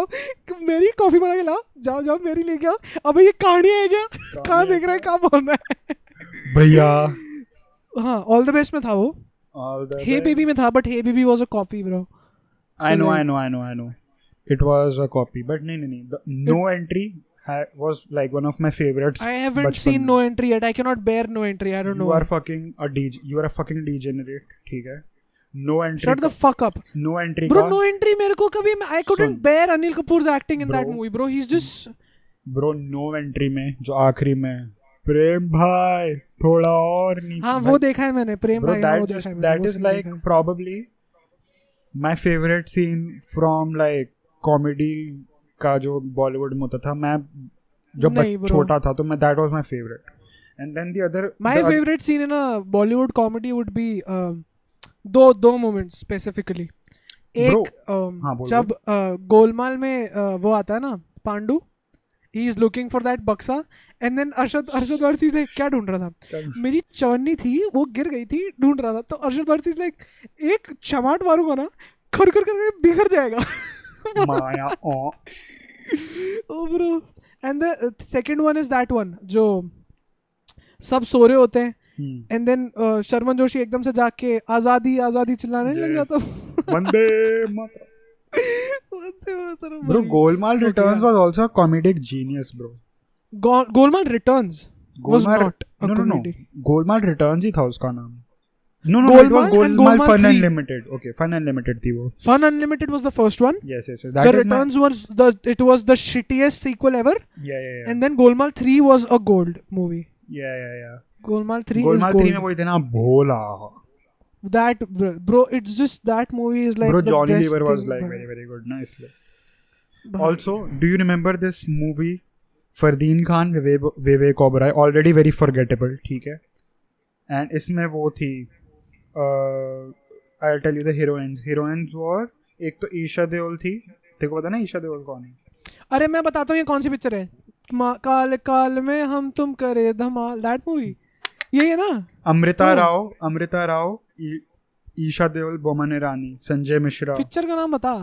मेरी कॉफी बना के ला, जाओ मेरी लेके आओ। अबे ये कहानी है क्या? कहाँ देख रहा है, कहाँ बोल रहा है भैया? हाँ, All the Best में था वो। Hey Baby में था, but Hey Baby was a copy, bro. I know. It was a copy, but no. The No Entry was like one of my favorites. I haven't seen No Entry yet. I cannot bear No Entry. I don't know. You are a fucking degenerate, ठीक है? No Entry. Shut the fuck up. No Entry. Bro, No Entry मेरे को कभी, I couldn't bear Anil Kapoor's acting in that movie, bro. He's just. Bro, No Entry में जो आखिरी में प्रेम भाई थोड़ा और नीचे। हाँ वो देखा है मैंने, प्रेम भाई। That is like probably my favorite scene from like comedy का जो बॉलीवुड में होता था। मैं जब छोटा था तो मैं that was my favorite. And then the other favorite scene in a Bollywood comedy would be दो moments specifically. एक जब गोलमाल में वो आता है ना Pandu, he is looking for that बक्सा, and then Arshad Warsi like क्या ढूंढ रहा था? मेरी चवन्नी थी, वो गिर गई थी, ढूंढ रहा था। तो अरशद वारसी like एक चमाट मारूंगा ना, खर कर कर बिखर जाएगा. माया ओ Oh bro. And the second one is that one जो सब सो रहे होते हैं and then शर्मन जोशी एकदम से जाके आजादी आजादी चिल्लाने लग जाता. Vande Mataram. Vande Mataram. Bro, Golmaal Returns was also a comedic genius, bro. Golmaal Returns was not a no, comedy. Golmaal Returns ही था उसका नाम. No, it was Golmaal Fun 3. Unlimited. Okay, Fun Unlimited थी वो. Fun Unlimited was the first one. Yes. The Returns was it was the shittiest sequel ever. Yeah. And then Golmaal 3 was a gold movie. Yeah. Golmaal 3 is Golmaal gold. 3 में वो इतना भोला. That bro, it's just that movie is like bro, the Johnny best Lever was thing, like bro. very good, ना इसलिए. Also, do you remember this movie Fardeen Khan Vivek Oberoi, already very forgettable, ठीक है. And इसमें वो थी I'll tell you the heroines were, एक तो ईशा देओल थी. देखो पता ना ईशा देओल कौन है? अरे मैं बताता हूँ ये कौन सी पिक्चर है. काल काल में हम तुम करे धमाल. दैट मूवी यही है ना. अमृता राव, ईशा देओल, बोमन ईरानी, संजय मिश्रा. पिक्चर का नाम बता.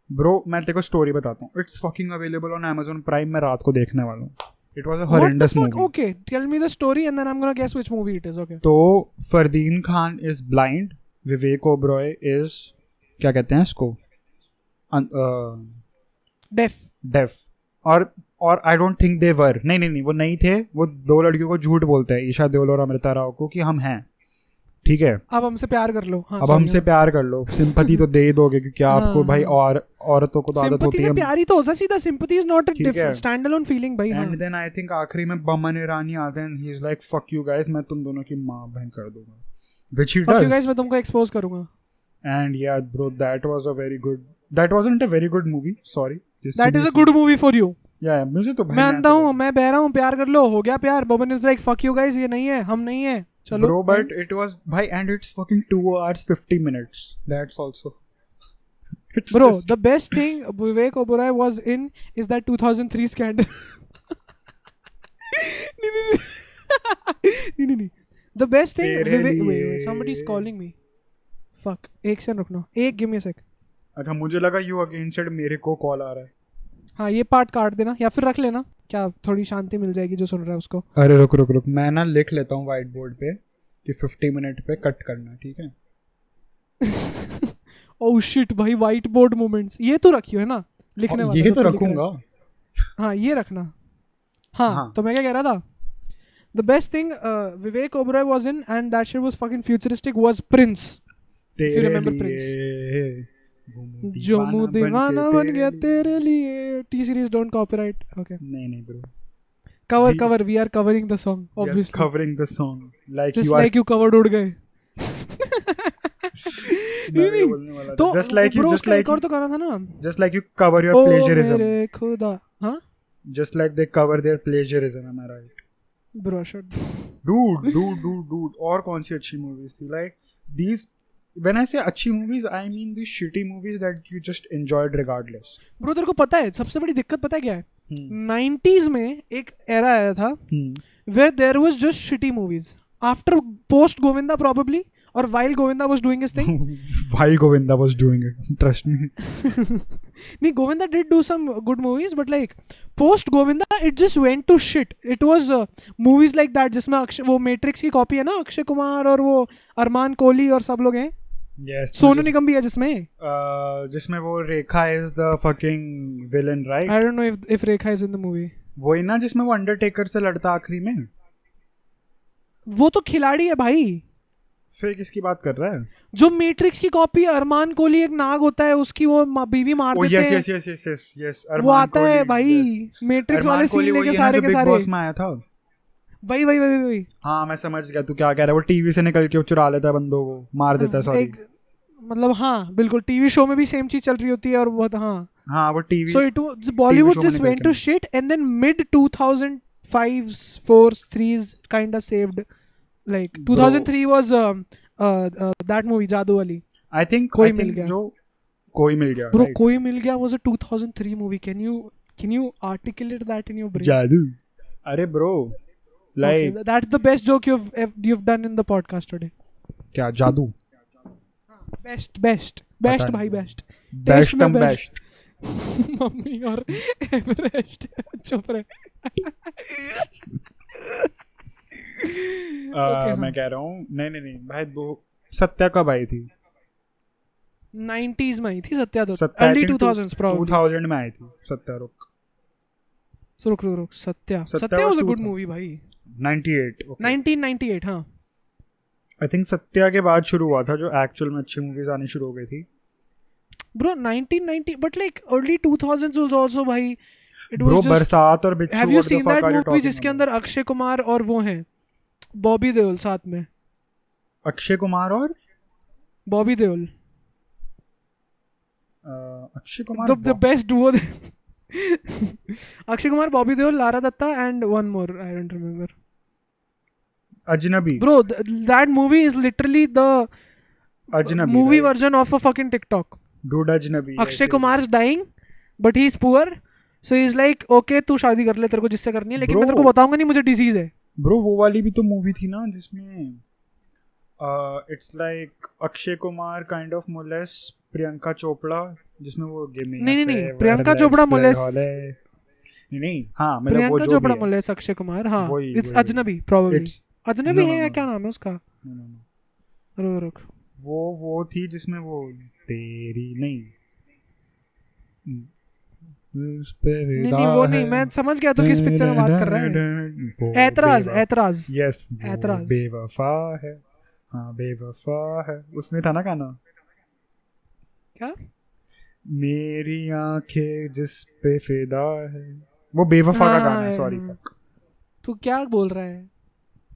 ब्रो मैं तेरे को स्टोरी बताता हूँ. It's fucking available on Amazon Prime. मैं रात को देखने वाला हूँ. It was a horrendous movie. Okay, tell me the story and then I'm gonna guess which movie it is. Okay. तो Fardeen Khan is blind, Vivek Oberoi is क्या कहते हैं इसको, deaf. और I don't think they were. नहीं वो नहीं थे. वो दो लड़कियों को झूठ बोलते हैं, ईशा देओल और अमृता राव को, कि हम हैं, ठीक है, अब हमसे प्यार कर लो. हाँ, अब हमसे प्यार कर लो, सिंपैथी तो दे ही दोगे क्योंकि आपको भाई और औरतों को तो आदत होती है. सिंपैथी प्यार ही तो होता सीधा. Sympathy is not a stand alone feeling भाई. एंड देन आई थिंक आखिरी में बमन ईरानी आते हैं. ही is like fuck you guys, मैं तुम दोनों की मां बहन कर दूंगा, which he does. Fuck you guys, मैं तुमको एक्सपोज करूंगा. एंड या bro, that wasn't a very good movie. Sorry, that is a good movie for you. या मुझे तो मैं अंधा हूं, मैं बह रहा हूं, प्यार कर लो, हो गया प्यार. Boman is like fuck you guys, ये नहीं है, हम नहीं है, चलो. Bro, but it was bhai, and it's fucking 2 hours 50 minutes. That's also. It's bro, just... the best thing Vivek Oberoi was in is that 2003 scandal. नहीं. The best thing wait, somebody's calling me. Fuck. एक सेकंड रुकना. give me a sec. अच्छा, मुझे लगा you again said मेरे को कॉल आ रहा है. हाँ, ये पार्ट काट देना या फिर रख लेना, क्या थोड़ी शांति मिल जाएगी जो सुन रहा है उसको. अरे रुक मैं ना लिख लेता हूँ व्हाइट बोर्ड पे कि 50 मिनट पे कट करना, ठीक है. ओह शिट भाई, व्हाइट बोर्ड मोमेंट्स ये तो रखियो है ना लिखने वाला. ये तो रखूंगा. हाँ, ये रखना. हाँ. तो मैं क्या कह रहा था, the best thing Vivek Oberoi was in and that shit was fucking futuristic was Prince. If you remember Prince. जो मुँह दीवाना बन गया तेरे लिए. T series don't copyright. Okay. नहीं bro, cover we are covering the song, obviously. Covering the song like just you are, like you covered उड़ गए. नहीं तो just like you और तो करना था ना, just like you cover your plagiarism. मेरे खुदा. हाँ, just like they cover their plagiarism. Am I right? Bro, shut. dude और कौन सी अच्छी movies थी, like these. When I say अच्छी movies, I mean these shitty movies that you just enjoyed regardless. Bro, तेरे को पता है सबसे बड़ी दिक्कत पता है क्या है? 90s में एक era आया था where there was just shitty movies. After post Govinda probably, or while Govinda was doing his thing. While Govinda was doing it, trust me. नहीं, Govinda did do some good movies, but like post Govinda it just went to shit. It was movies like that जिसमें वो Matrix की कॉपी है ना, अक्षय कुमार और वो अरमान कोहली और सब लोग हैं. Yes, सोनू निगम भी है जिसमें वो रेखा is the fucking villain, right? I don't know if Rekha is in the movie. वही ना जिसमें वो अंडरटेकर से लड़ता आखिरी में. वो तो खिलाड़ी है भाई. फिर किसकी बात कर रहा है? जो मैट्रिक्स की कॉपी, अरमान कोहली एक नाग होता है, उसकी वो बीवी मार देते हैं. yes, वो आता है भाई मैट्रिक्स वाले सीन लेके सारे के सारे. बॉस में आया था वही. हाँ, मैं समझ गया तू क्या कह रहा है. वो टीवी से निकल के चुरा लेता है बंदों को, मार देता है. सॉरी, मतलब हाँ बिल्कुल, टीवी शो में भी सेम चीज चल रही होती है. और बहुत हाँ वो TV. So it was Bollywood just went to shit and then mid 2005s 4s 3s kind of saved. Like 2003 was that movie जादू वाली. I think कोई मिल गया. जो कोई मिल गया. Bro, कोई मिल गया was a 2003 movie. Can you articulate that in your brain? जादू. अरे bro, like okay, that's the best joke you've done in the podcast today. क्या जादू? बेस्ट भाई बेस्ट बेस्ट में बेस्ट मम्मी और एवरेस्ट चुप रहे मैं कह रहा हूँ नहीं भाई वो सत्या कब आई थी 90s में आई थी सत्या तो अर्ली 2000s probably 2000 में आई थी सत्या रुक Satya was a good movie भाई 98 1998 हाँ आई थिंक सत्या के बाद शुरू हुआ था जो एक्चुअल में अच्छी मूवीज आनी शुरू हो गई थी bro 1990 but like early 2000s was also भाई इट ब्रो वाज जस्ट बरसात और बिच्छू have you seen that movie जिसके अंदर अक्षय कुमार और वो हैं बॉबी देओल साथ में अक्षय कुमार और Bobby Deol Akshay Kumar the best duo Akshay Kumar Bobby Deol Lara Dutta and one more I don't remember Ajnabee bro that movie is literally the अजनबी movie version of a fucking TikTok dude अजनबी Akshay Kumar is dying but he is poor so he is like okay तू शादी कर ले तेरे को जिससे करनी है लेकिन मैं तेरे को बताऊंगा नहीं मुझे डिजीज है ब्रो वो वाली भी तो मूवी थी ना जिसमें it's like Akshay Kumar kind of molests Priyanka Chopra जिसमें वो गेमिंग नहीं प्रियंका चोपड़ा मोलेस नहीं हाँ मतलब प्रियंका चोपड़ा मोलेस अक्षय कुमार हाँ इट्स अजनबी प्रोबेबली अजनबी है या क्या नाम है उसका रुक वो थी जिसमेम वो तेरी नहीं वो नहीं मैं समझ गया तो किस पिक्चर में बात कर रहा है ऐतराज यस ऐतराज बेवफा है हाँ बेवफा है उसमें था ना गाना क्या मेरी आंखें जिस पे फिदा है वो बेवफा का गाना है सॉरी तू क्या बोल रहा है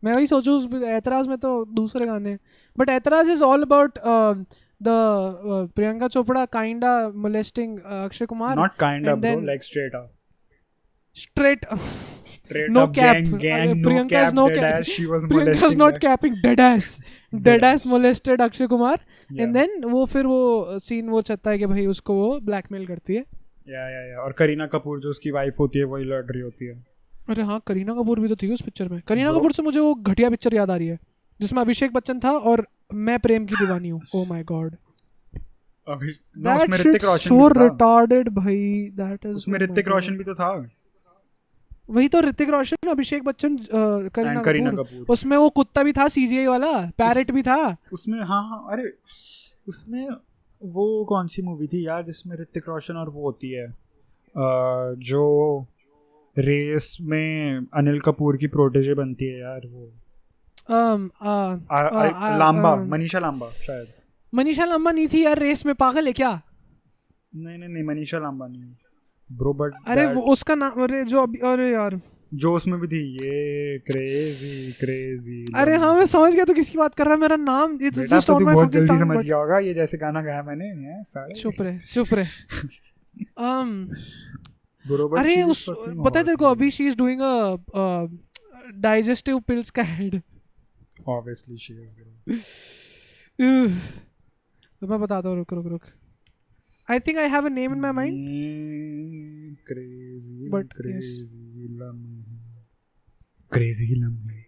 मैं वही सोचूं उस ऐतराज में तो दूसरे गाने बट ऐतराज is all about the Priyanka Chopra kinda molesting Akshay Kumar not kinda bro like straight no up cap gang Priyanka is no cap she was Priyanka is not capping dead ass molested Akshay Kumar and then वो फिर वो सीन वो चाहता है कि भाई उसको वो ब्लैकमेल करती है या और करीना कपूर जो उसकी वाइफ होती है वही लड़ रही होती है अरे हाँ करीना कपूर भी तो थी उस पिक्चर में करीना कपूर से मुझे वो घटिया पिक्चर याद आ रही है जिसमें अभिषेक बच्चन था और मैं प्रेम की दीवानी हूँ ओह माय गॉड अभी उसमें ऋतिक रोशन so retarded भाई that is उसमें ऋतिक रोशन भी तो था वही तो ऋतिक रोशन अभिषेक बच्चन करीना कपूर उसमें वो कुत्ता भी था सीजीआई वाला पैरेट भी था उसमें हाँ अरे उसमें वो कौन सी मूवी थी यार जिसमें ऋतिक रोशन और वो होती है जो रेस में अनिल कपूर की प्रोटेजे बनती है यार वो लांबा मनीषा लांबा शायद मनीषा लांबा नहीं थी यार रेस में पागल है क्या नहीं मनीषा लांबा नहीं ब्रो बट अरे वो उसका नाम अरे जो अभी अरे यार जो उसमें भी थी ये क्रेजी अरे हाँ मैं समझ गया तो किसकी बात कर रहा है मेरा नाम इट्स जस्ट ऑन माय बहुत जल्दी समझ गया होगा ये जैसे गाना गाया मैंने सारे चुप रहे अरे उस पता है तेरे को अभी she is doing a digestive pills का एड ऑब्वियसली शी इज तो मैं बताता हूँ रुक I think I have a name in my mind. Crazy lamhe.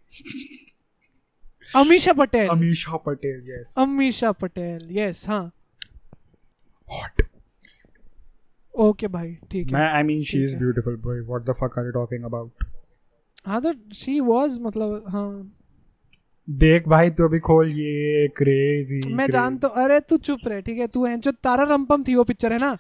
Amisha Patel, yes. Amisha Patel, yes, हाँ. Hot. Okay भाई, ठीक है. I mean, she is beautiful, boy. What the fuck are you talking about? हाँ तो she was मतलब हाँ. देख भाई तू अभी खोल ये क्रेजी मैं जानता हूँ अरे तू चुप रहे ठीक है तू है जो तारा रंपम थी वो पिक्चर है ना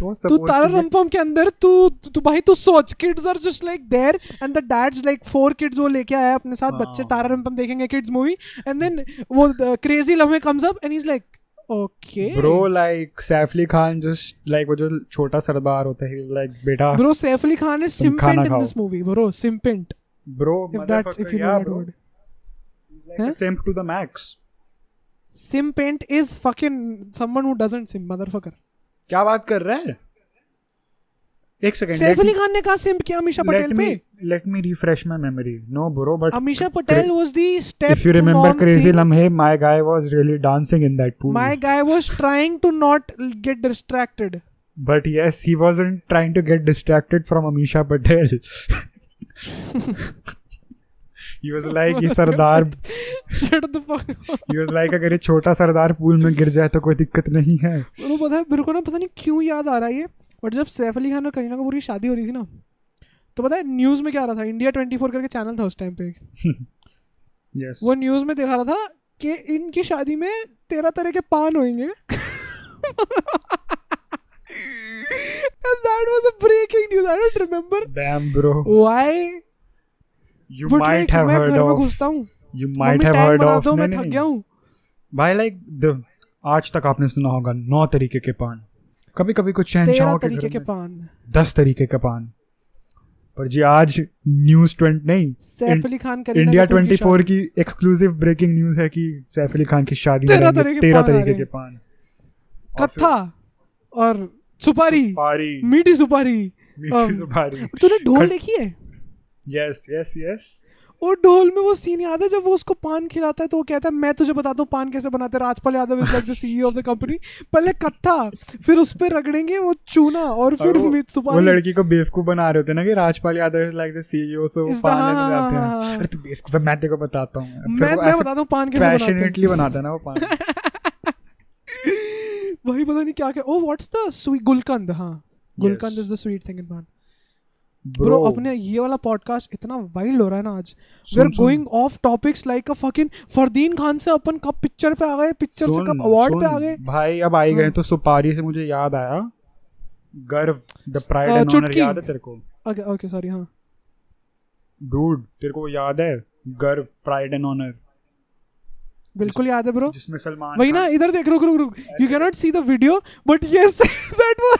तू तारा रंपम के अंदर तू भाई तू सोच kids are just like there and the dads like 4 kids वो लेके आया अपने साथ बच्चे तारा रंपम देखेंगे किड्स मूवी एंड देन वो क्रेजी लव में comes up and he is like okay bro like Saif Ali Khan just like वो जो छोटा सरदार होता है लाइक बेटा bro Saif Ali Khan is simpant in this movie bro simpant bro if you know that word like simp to the max simp is fucking someone who doesn't simp motherfucker क्या बात कर रहा है एक सेकंड सैफ अली खान ने कहा सिम्प किया अमीशा पटेल पे let me refresh my memory no bro but Amisha Patel was the step if you remember Crazy Lamhe my guy was really dancing in that pool my guy was trying to not get distracted but yes he wasn't trying to get distracted from Amisha Patel he was like ये सरदार Shut the fuck up. He was like अगर ये छोटा सरदार पूल में गिर जाए तो कोई दिक्कत नहीं है. वो पता है मेरे को ना, पता नहीं क्यों याद आ रहा है ये, बट जब सैफ अली खान और करीना कपूर की शादी हो रही थी ना, तो पता है न्यूज में क्या आ रहा था, इंडिया 24 करके चैनल था उस टाइम पे. Yes. वो न्यूज में दिखा रहा था कि इनकी शादी में 13 तरह के पान होंगे. And that was a breaking news. I don't remember. Damn bro. Why? You But might like, have मैं heard घर में of. घुसता हूँ, You might have tag heard बना of. दो, मैं नहीं, थक नहीं. गया हूँ. भाई like the आज तक आपने सुना होगा 9 तरीके के पान. कभी कभी कुछ 13 शहंशाहों के तरीके घर के में पान. 10 तरीके के पान. पर जी आज न्यूज़ 20 नहीं, सैफ अली खान करीना इंडिया कपूर की 24 शादी. की एक्सक्लूसिव ब्रेकिंग न्यूज़ है कि सैफ अली खान की शादी में 13 रहेंगे तरह के 13 पान आ तरीके रहे के हैं. पान. और फिर कत्था और सुपारी, सुपारी, मीठी सुपारी. मीठी सुपारी. तूने ढोल खट- देखी है? Yes yes yes. वो ढोल में वो सीन याद है जब वो उसको पान खिलाता है तो वो कहता है मैं तुझे बताता हूँ पान कैसे बनाते हैं. Rajpal Yadav is like the CEO of the company. पहले कत्था, फिर उस पे रगड़ेंगे वो चूना, और फिर मीठ वो सुपारी. लड़की को बेवकूफ बना रहे होते ना कि Rajpal Yadav is like the CEO, so Is the- पान हाँ, लेने जाते हाँ, हैं. हाँ. अरे तू बेवकूफ है, मैं तेरे को बताता हूँ. मैं बताता हूँ पान कैसे बनाते हैं. पैशनेटली बनाता है ना वो पान. वही पता नहीं क्या क्या. Oh what's the sweet gulkand. हाँ, gulkand is the sweet thing in paan. Bro अपने ये वाला पॉडकास्ट इतना वाइल्ड हो रहा है ना आज. We are going off topics like a fucking Fardeen Khan से अपन कब पिक्चर पे आ गए, पिक्चर से कब अवार्ड पे आ गए. भाई अब आई गए तो सुपारी से मुझे याद आया गर्व, द प्राइड एंड ऑनर. चुटकी. याद है तेरे को? Okay okay sorry. हाँ डूड तेरे को याद है गर्व, प्राइड एंड ऑनर? बिल्कुल याद है ब्रो. जिसमें सलमान वही ना, इधर देख, रुक रुक रुक. You can not see the video but yes that was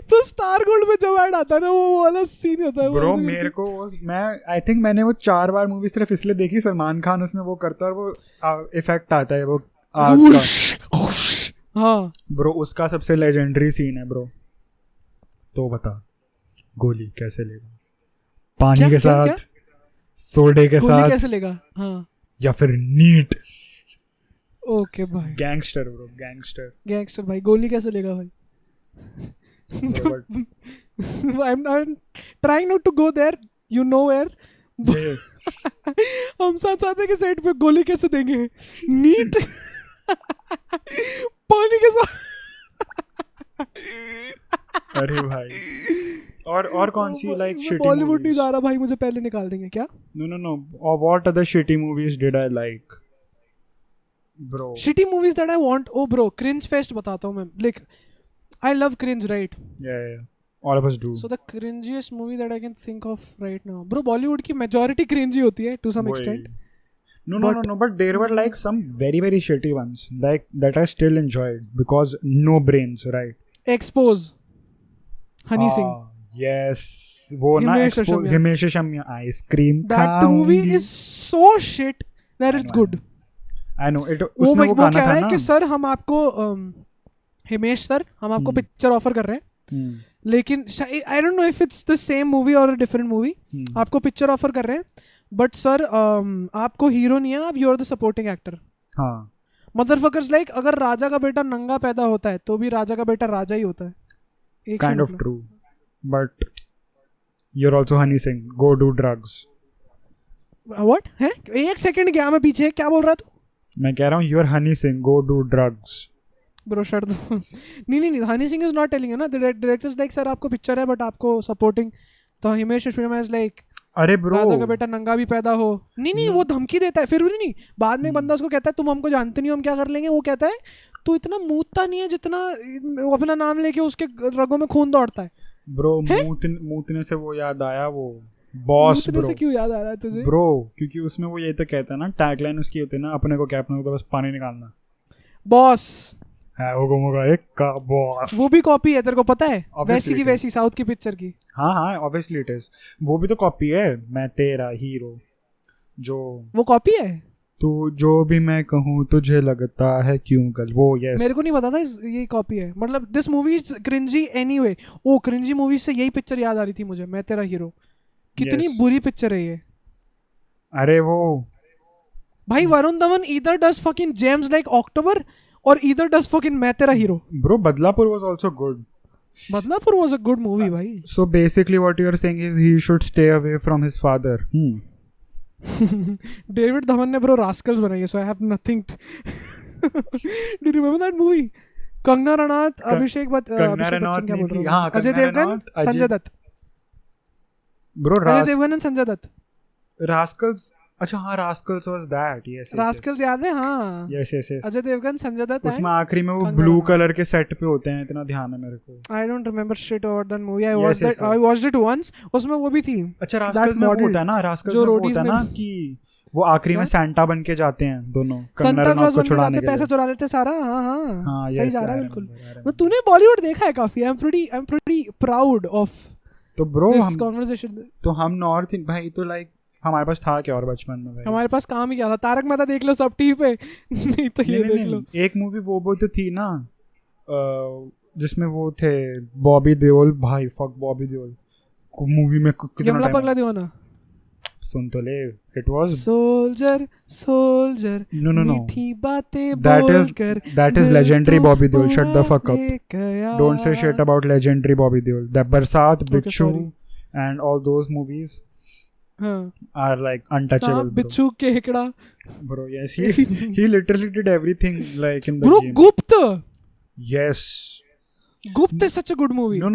bro. Star gold में जब ऐड आता है ना वो वाला सीन होता है ब्रो. मेरे को मैं आई थिंक मैंने वो 4 बार मूवी सिर्फ इसलिए देखी, सलमान खान उसमें वो करता है और वो इफेक्ट आता है वो आग का. हाँ ब्रो उसका सबसे लेजेंडरी सीन है ब्रो. तो बता गोली कैसे लेगा, पानी क्या, के क्या, साथ क्या? सोडे के गोली साथ कैसे लेगा. हाँ या फिर नीट. ओके भाई. Gangster bro, gangster. गैंगस्टर भाई. गोली कैसे लेगा भाई. I'm trying not to go there, you know where. Yes. हम साथ साथ के सेट पे गोली कैसे देंगे. नीट पानी के साथ. अरे भाई और कौन सी लाइक शिटी बॉलीवुड नहीं मूवीज? जा रहा भाई, मुझे पहले निकाल देंगे क्या. No. Or what other shitty movies did I like? Bro. Shitty movies that I want. Oh bro cringe fest बताता हूँ मैं. Like I love cringe right. Yeah. All of us do. So the cringiest movie that I can think of right now, bro, Bollywood की majority cringy होती है to some वही. extent. No. But there were like some very shitty ones, like that I still enjoyed because no brains, right? Expose, Honey Singh. Yes. वो ना Himesh Reshammiya. Himesh Reshammiya ice cream. That movie is so shit that it's good. I know it. वो उसमें वो कह गाना रहा था है ना. कि सर हम आपको हिमेश सर हम आपको पिक्चर ऑफर कर रहे हैं, लेकिन I don't know if it's the same movie और अ डिफरेंट मूवी. आपको पिक्चर ऑफर कर रहे हैं बट सर आपको हीरो नहीं है, आप you are the supporting actor. हाँ. मदरफकर्स लाइक अगर राजा का बेटा नंगा पैदा होता है तो भी राजा का बेटा राजा ही होता है. एक Kind of true. But you're also Honey Singh. Go do drugs. What है. एक सेकंड गया मैं पीछे. क्या बोल रहा है तू. मैं कह रहा हूँ you're Honey Singh. Go do drugs. Bro shut दो. नहीं Honey Singh is not telling you ना. द डायरेक्टर्स लाइक सर आपको पिक्चर है बट आपको सपोर्टिंग. तो हिमेश रेशमिया इज लाइक अरे ब्रो राजा का बेटा नंगा भी पैदा हो. नहीं वो धमकी देता है. फिर भी नहीं, बाद में एक बंदा उसको कहता है तुम हमको जानते नहीं हो, हम क्या कर लेंगे. वो कहता है तू इतना मूतता नहीं है जितना अपना नाम लेके उसके रगों में खून दौड़ता है. ब्रो मूतने से वो याद आया वो बॉस. मूतने से क्यों याद आ रहा है तुझे ब्रो? क्योंकि उसमें वो ये तो कहता है ना, टैगलाइन उसकी होती है ना, अपने को क्या, अपने को तो बस पानी निकालना बॉस है. वो होगा एक का बॉस. वो भी कॉपी है तेरे को पता है. Obviously वैसी की it is. वैसी साउथ की पिक्चर की. हाँ ऑब्वियसली इट इज. वो भी तो कॉपी है. मैं तेरा हीरो जो वो कॉपी है. तू जो भी मैं कहूँ तुझे लगता है क्यों गल. वो यस. मेरे को नहीं पता था ये कॉपी है. मतलब this movie is cringy anyway. Oh cringy movie से यही पिक्चर याद आ रही थी मुझे, मैं तेरा हीरो. कितनी Yes. बुरी पिक्चर है ये अरे वो भाई. Varun Dhawan either does fucking James like October और ईदर डज फकिंग मैं तेरा hero. Bro Badlapur was also good. Badlapur was a good movie भाई. So basically what you are saying is he should stay away from his father. David Dhawan ने ब्रो रास्कल्स बनाई है, so I have nothing. Do you remember that movie? Kangana Ranaut, Abhishek Bachchan, क्या बोल रहा हूँ, हाँ, Ajay Devgn, Sanjay Dutt. Bro Ajay Devgn and Sanjay Dutt. Rascals, अच्छा हाँ, Rascals was that. Yes, Rascals याद है? हाँ, yes yes yes. Ajay Devgn, Sanjay Dutt. उसमें आखिरी में वो ब्लू कलर के सेट पे होते हैं, इतना ध्यान है मेरे को. I don't remember shit about that movie. I watched it once. उसमें वो भी थी. अच्छा, रास्कल्स में होता है ना, रास्कल्स में होता है ना कि वो आखिरी में सांता बन के जाते हैं दोनों, कंगना रनौत को छुड़ाने के लिए. पैसा चुरा लेते सारा. हाँ, सही जा रहा है बिल्कुल. मैं तूने बॉलीवुड देखा है काफी. I'm pretty proud of तो ब्रो this conversation. तो हम नॉर्थ भाई, तो लाइक हमारे पास था क्या और बचपन में भाई? हमारे पास काम ही क्या था? तारक मेहता देख लो सब टीवी पे. नहीं तो ये देख लो. एक मूवी वो तो थी ना जिसमें वो थे बॉबी देओल. भाई फक बॉबी देओल मूवी में कितना यमला पगला दीवाना. सुन तो ले. इट वाज सोल्जर नो मीठी बातें बोलकर. that is legendary Bobby Deol. Shut the fuck up. Don't say shit about legendary Bobby Deol. The Barsat, Bichu and all those movies are like untouchable. Bichu Kekda. Bro, yes, he literally did everything like in the Bro, game. Gupta. Yes. Gupta is such a good movie. No.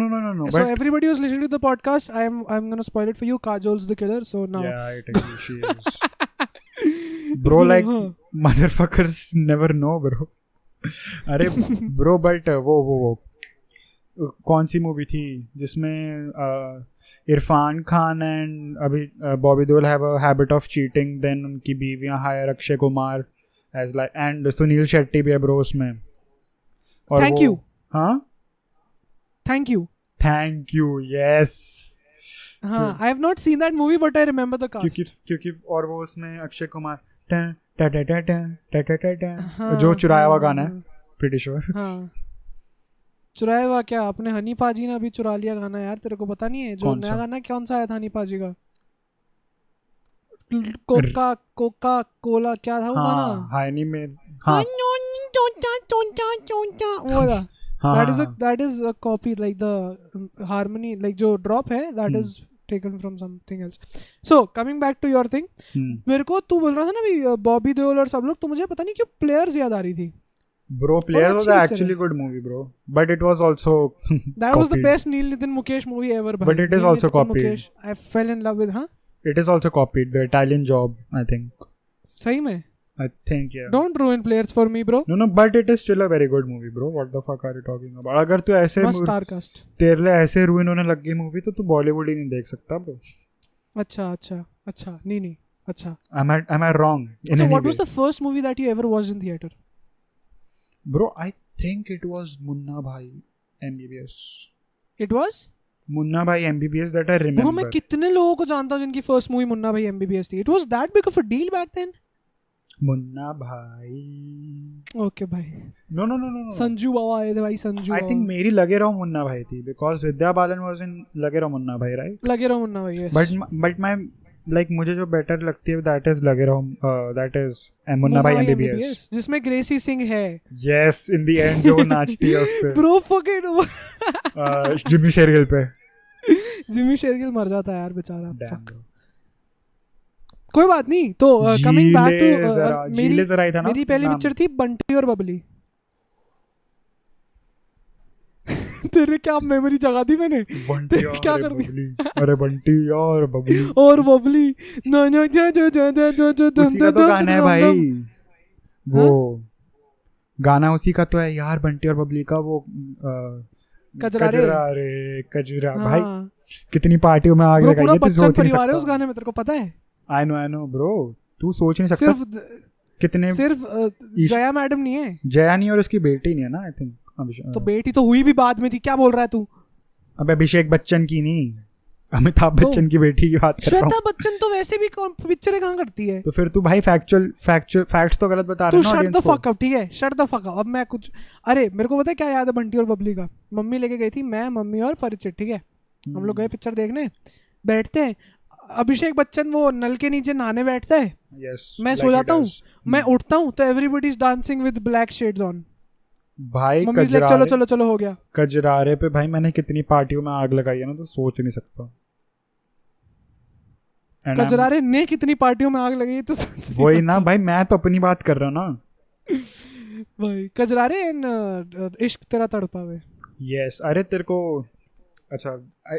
So everybody who's listening to the podcast, I'm gonna spoil it for you. Kajol's the killer. So now. Yeah, I agree. She is. Bro, like motherfuckers never know, bro. अरे bro, but वो कौन सी मूवी थी जिसमें इरफान खान एंड अभी Bobby Deol have a habit of cheating, then उनकी बीवियां hire Akshay Kumar as like, and Suniel Shetty भी है ब्रो उसमें. और थैंक यू. हाँ, थैंक यू. यस. हाँ, I have not seen that movie but I remember the cast. क्योंकि और वो उसमें अक्षय कुमार जो चुराया हुआ गाना है, प्रीटी श्योर. हाँ, चुराया हुआ क्या? अपने हनी पाजी ने अभी चुरा लिया गाना यार. तेरे को पता नहीं है जो नया गाना कौन सा आया था हनी पाजी का? कोका कोला क्या था वो गाना? हनी में. हाँ, that is a copy, like the harmony, like जो drop है that is taken from something else. So coming back to your thing, मेरे को तू बोल रहा था ना भी बॉबी देओल और सब लोग, तो मुझे पता नहीं क्यों प्लेयर्स याद आ रही थी. Bro, Players was actually good movie, bro. But it was also that was the best Neil Nitin Mukesh movie ever. But it is also copied. Mukesh, I fell in love with, huh? It is also copied. The Italian Job, I think. सही में? I think, yeah. Don't ruin Players for me, bro. No, but it is still a very good movie, bro. What the fuck are you talking about? अगर तू ऐसे स्टार कास्ट तेरे लिए ऐसे रुइन होने लग गई मूवी, तो तू बॉलीवुड ही नहीं देख सकता, bro. अच्छा, नहीं, अच्छा. Am I wrong in any way? So what was the first movie that you ever watched in theater? Bro, I think it was Munna Bhai MBBS. It was? Munna Bhai MBBS that I remember. Bro, मैं कितने लोगों को जानता हूँ जिनकी first movie मुन्ना भाई MBBS थी. It was that big of a deal back then? Munna भाई. Okay भाई. No. संजू बाबा आए थे भाई, संजू. I think मेरी लगे रहो मुन्ना भाई थी because Vidya Balan was in लगे रहो मुन्ना भाई, right? लगे रहो मुन्ना भाई, yes. But my like मुझे जो बेटर लगती है that is लगे रहो, that is मुन्ना भाई MBBS, जिसमें ग्रेसी सिंह है. Yes, in the end जो नाचती है उस पे. Bro, fuck it. Jimmy Shergill पे. जिमी शेरगिल मर जाता है यार बेचारा. कोई बात नहीं. तो कमिंग बैक टू मेरी पहली पिक्चर थी बंटी और बबली. तेरे क्या मेमोरी जगा दी मैंने. क्या कर दिया? अरे बंटी और बबली उसी का तो गाना है भाई. वो गाना उसी का तो है यार, बंटी और बबली का. वो कजरा भाई, कितनी पार्टियों में आग लगाई है. पूरा बच्चन परिवार है उस गाने में, तेरे को पता है? I know bro, तू सोच नहीं सकता कितने. सिर्फ जया मैडम नहीं है, जया नहीं, और उसकी बेटी नहीं है ना, आई थिंक. तो बेटी तो हुई भी बाद में थी. क्या बोल रहा है तू? अबे अभिषेक बच्चन की नहीं, अमिताभ बच्चन की बेटी की बात कर रहा हूं. श्वेता बच्चन तो वैसे भी पिक्चरें कहाँ करती है. तो फिर तू भाई फैक्ट्स तो गलत बता रहा है ना ऑडियंस को. शट द फक अप, ठीक है, शट द फक अप. अब मैं कुछ, अरे मेरे को पता है क्या याद है बंटी और बबली का. मम्मी लेके गई थी, मैं, मम्मी और परिचित, ठीक है. हम लोग गए पिक्चर देखने, बैठते हैं. अभिषेक बच्चन वो नल के नीचे नहाने बैठता है. मैं सो जाता हूँ. मैं उठता हूँ तो everybody is dancing with black shades on. भाई चलो हो गया. कजरारे पे भाई मैंने कितनी पार्टियों में आग लगाई है ना, तो सोच नहीं सकता. कजरारे ने कितनी पार्टियों में आग लगाई तो वही ना भाई, मैं तो अपनी बात कर रहा हूँ ना भाई। कजरारे इन इश्क तेरा तड़पावे। यस अरे तेरे को अच्छा,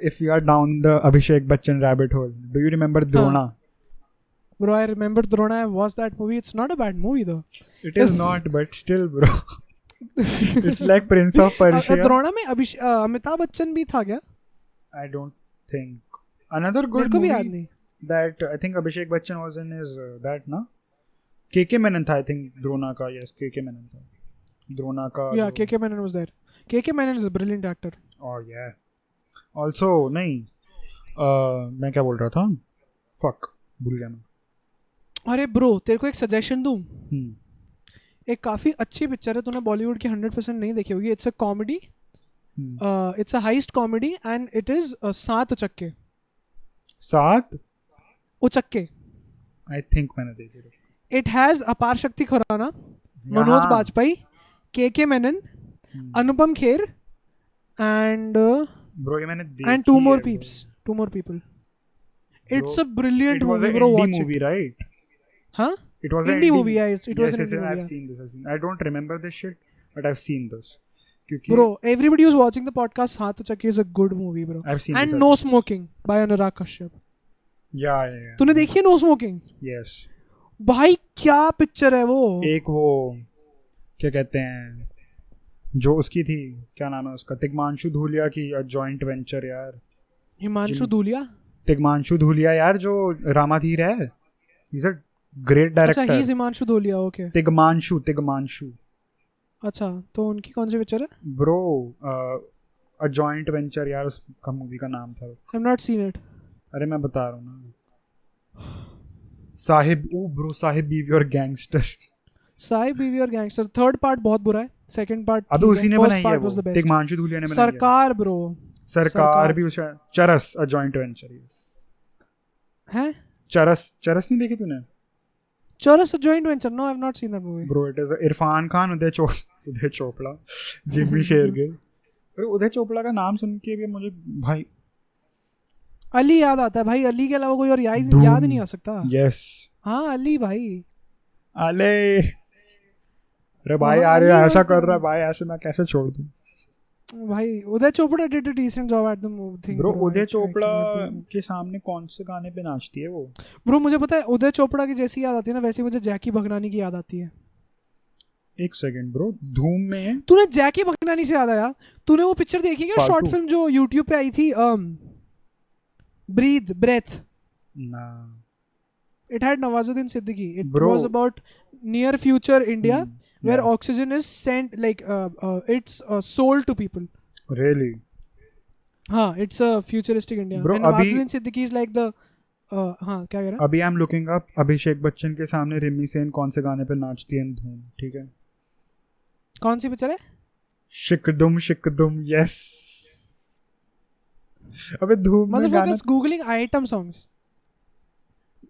if you are down the Abhishek Bachchan rabbit hole, do you remember Drona? Bro, I remember Drona. I watched that movie. It's not a bad movie though. It is not, but still bro. It's like Prince of Persia. Drona में अमिताभ बच्चन भी था क्या? I don't think. Another good मेरे को भी movie याद नहीं। that I think Abhishek Bachchan was in is that ना KK Menon था, I think Drona का, yes KK Menon था, Drona का। Yeah, KK Menon was there. KK Menon is a brilliant actor. Oh yeah. Also नहीं मैं क्या बोल रहा था, fuck भूल गया मैं। अरे ब्रो तेरे को एक सजेशन दूं, एक काफी अच्छी पिक्चर है, तूने बॉलीवुड की 100% नहीं देखी होगी। It's a comedy, it's a heist comedy and it is 7 Uchakkey. 7 Uchakkey I think मैंने देखी। It has Aparshakti Khurana, Manoj Bajpayee, KK Menon, Anupam Kher and bro ये मैंने देखी and two more people. It's a brilliant movie, bro. Watch it. Movie, right? Huh? It was an indie movie. Yeah, it was an yes, indie movie. I've seen this. I don't remember this shit, but I've seen this. Bro, everybody who's watching the podcast, Saath Chakki is a good movie, bro. I've seen and this. No Smoking by Anurag Kashyap. Yeah. तूने देखी है No Smoking? Yes. भाई क्या पिक्चर है वो? एक वो क्या कहते हैं जो उसकी थी, क्या नाम है उसका, तिग्मांशु धूलिया की जॉइंट वेंचर यार। हिमांशु धूलिया? तिग्मांशु धूलिया यार जो रामाधीर है, he is a great director. अच्छा, he is Himanshu Dhulia, okay. Tigmanshu. अच्छा, तो उनकी कौन सी पिक्चर है? ब्रो अ जॉइंट वेंचर यार उसका मूवी का नाम था। I have not seen it. अरे मैं बता रहा हूँ ना, साहिब बीवी और गैंगस्टर। साहिब बीवी और गैंगस्टर थर्ड पार्ट बहुत बुरा है, सेकंड पार्ट अभी उसी ने बनाई है वो, तिग्मांशु धूलिया ने बनाई है। सरकार ब्रो, सरकार भी उसका। चरस अ जॉइंट वेंचर है। चरस नहीं देखी तूने? Charas a joint venture, no I have not seen that movie bro. It is Irrfan Khan, Uday Chopra, Jimmy Shergill. पर उदय चोपड़ा का नाम सुन के भी मुझे भाई अली याद आता है भाई। अली के अलावा कोई और याद नहीं आ सकता। यस हाँ अली भाई, अले अरे भाई यार ऐसा कर रहा है भाई, ऐसे मैं कैसे छोड़ दूं भाई। Uday Chopra did a decent job at the thing bro. Uday Chopra के सामने कौन से गाने पे नाचती है वो? ब्रो मुझे पता है, उदय चोपड़ा की जैसी याद आती है ना, वैसे मुझे जैकी भगनानी की याद आती है। एक सेकंड ब्रो, धूम में तूने जैकी भगनानी से याद आया, तूने वो पिक्चर देखी क्या, शॉर्ट फिल्म जो यूट्यूब पे आई थी, ब्रेथ ना? It had Nawazuddin Siddiqui. It was about near future India where oxygen is sent, like it's sold to people. Really? हाँ, it's a futuristic India. Bro, and Nawazuddin Siddiqui is like the हाँ क्या कह रहा है? अभी I'm looking up Abhishek Bachchan के सामने रिमी सेन कौन से गाने पे नाचती है धूम, ठीक है? कौन सी पिक्चर है? शिकदुम, yes. अबे धूम में गाना। Motherfuckers googling item songs.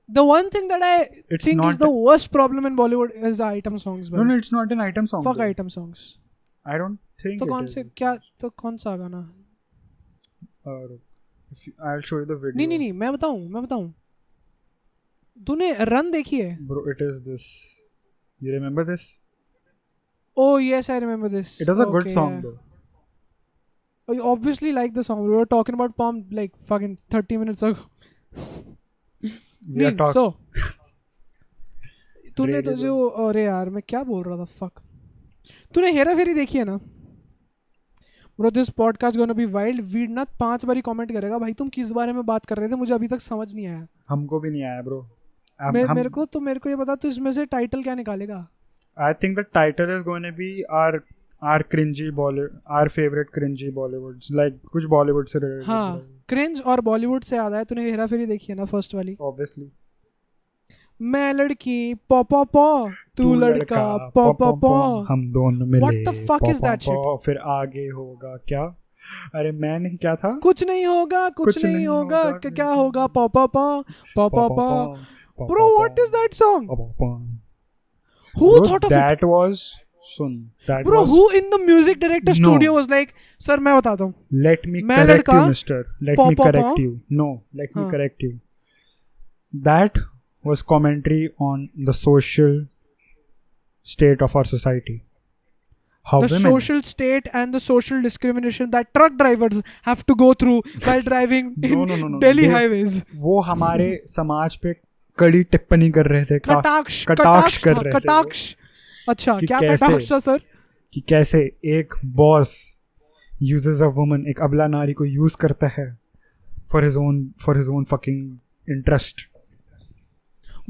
The one thing that I think is the worst problem in Bollywood is the item songs. No, it's not an item song. Fuck though. Item songs. I don't think. तो कौन से क्या, तो कौन सा गाना? I'll show you the video. नहीं मैं बताऊं। तूने रन देखी है? Bro, it is this. You remember this? Oh yes, I remember this. It was a good song though. Oh, you obviously like the song. We were talking about Palm like fucking 30 minutes ago. So तूने तो जो, अरे यार मैं क्या बोल रहा था, फक। तूने हेरा फेरी देखी है ना? Bro this podcast gonna be wild. वीरनाथ 5 बारी कमेंट करेगा भाई तुम किस बारे में बात कर रहे थे, मुझे अभी तक समझ नहीं आया। हमको भी नहीं आया ब्रो। मेरे को ये बता, तू इसमें से टाइटल क्या निकालेगा? I think the title is going to be our cringy Bollywood, our favorite cringy Bollywoods, like कुछ Bollywood से related। हाँ, क्रिंज और बॉलीवुड से याद आया, तूने हेरा फेरी देखी है ना, फर्स्ट वाली? Obviously। मैं लड़की पॉ पॉ पॉ, तू लड़का पॉ पॉ पॉ, हम दोनों मिले। What the fuck is that shit? फिर आगे होगा क्या? अरे मैंने क्या था? कुछ नहीं होगा क्या होगा, पॉ पॉ पॉ पॉ पॉ पॉ। Bro, what is that song? Who thought of that? Was soon that bro was, who in the music director studio was like, sir मैं बताता हूँ, let me correct you mister, let me correct you, no let me correct you, that was commentary on the social state of our society. How The women, social state and the social discrimination that truck drivers have to go through while driving in no. Delhi highways. वो हमारे समाज पे कड़ी टिप्पणी कर रहे थे, कटाक्ष कटाक्ष कर रहे थे कटाक्ष। अच्छा, कि क्या कैसे- कटाक्ष था सर? कि कैसे एक बॉस uses a woman, एक अबला नारी को यूज करता है for his own fucking interest.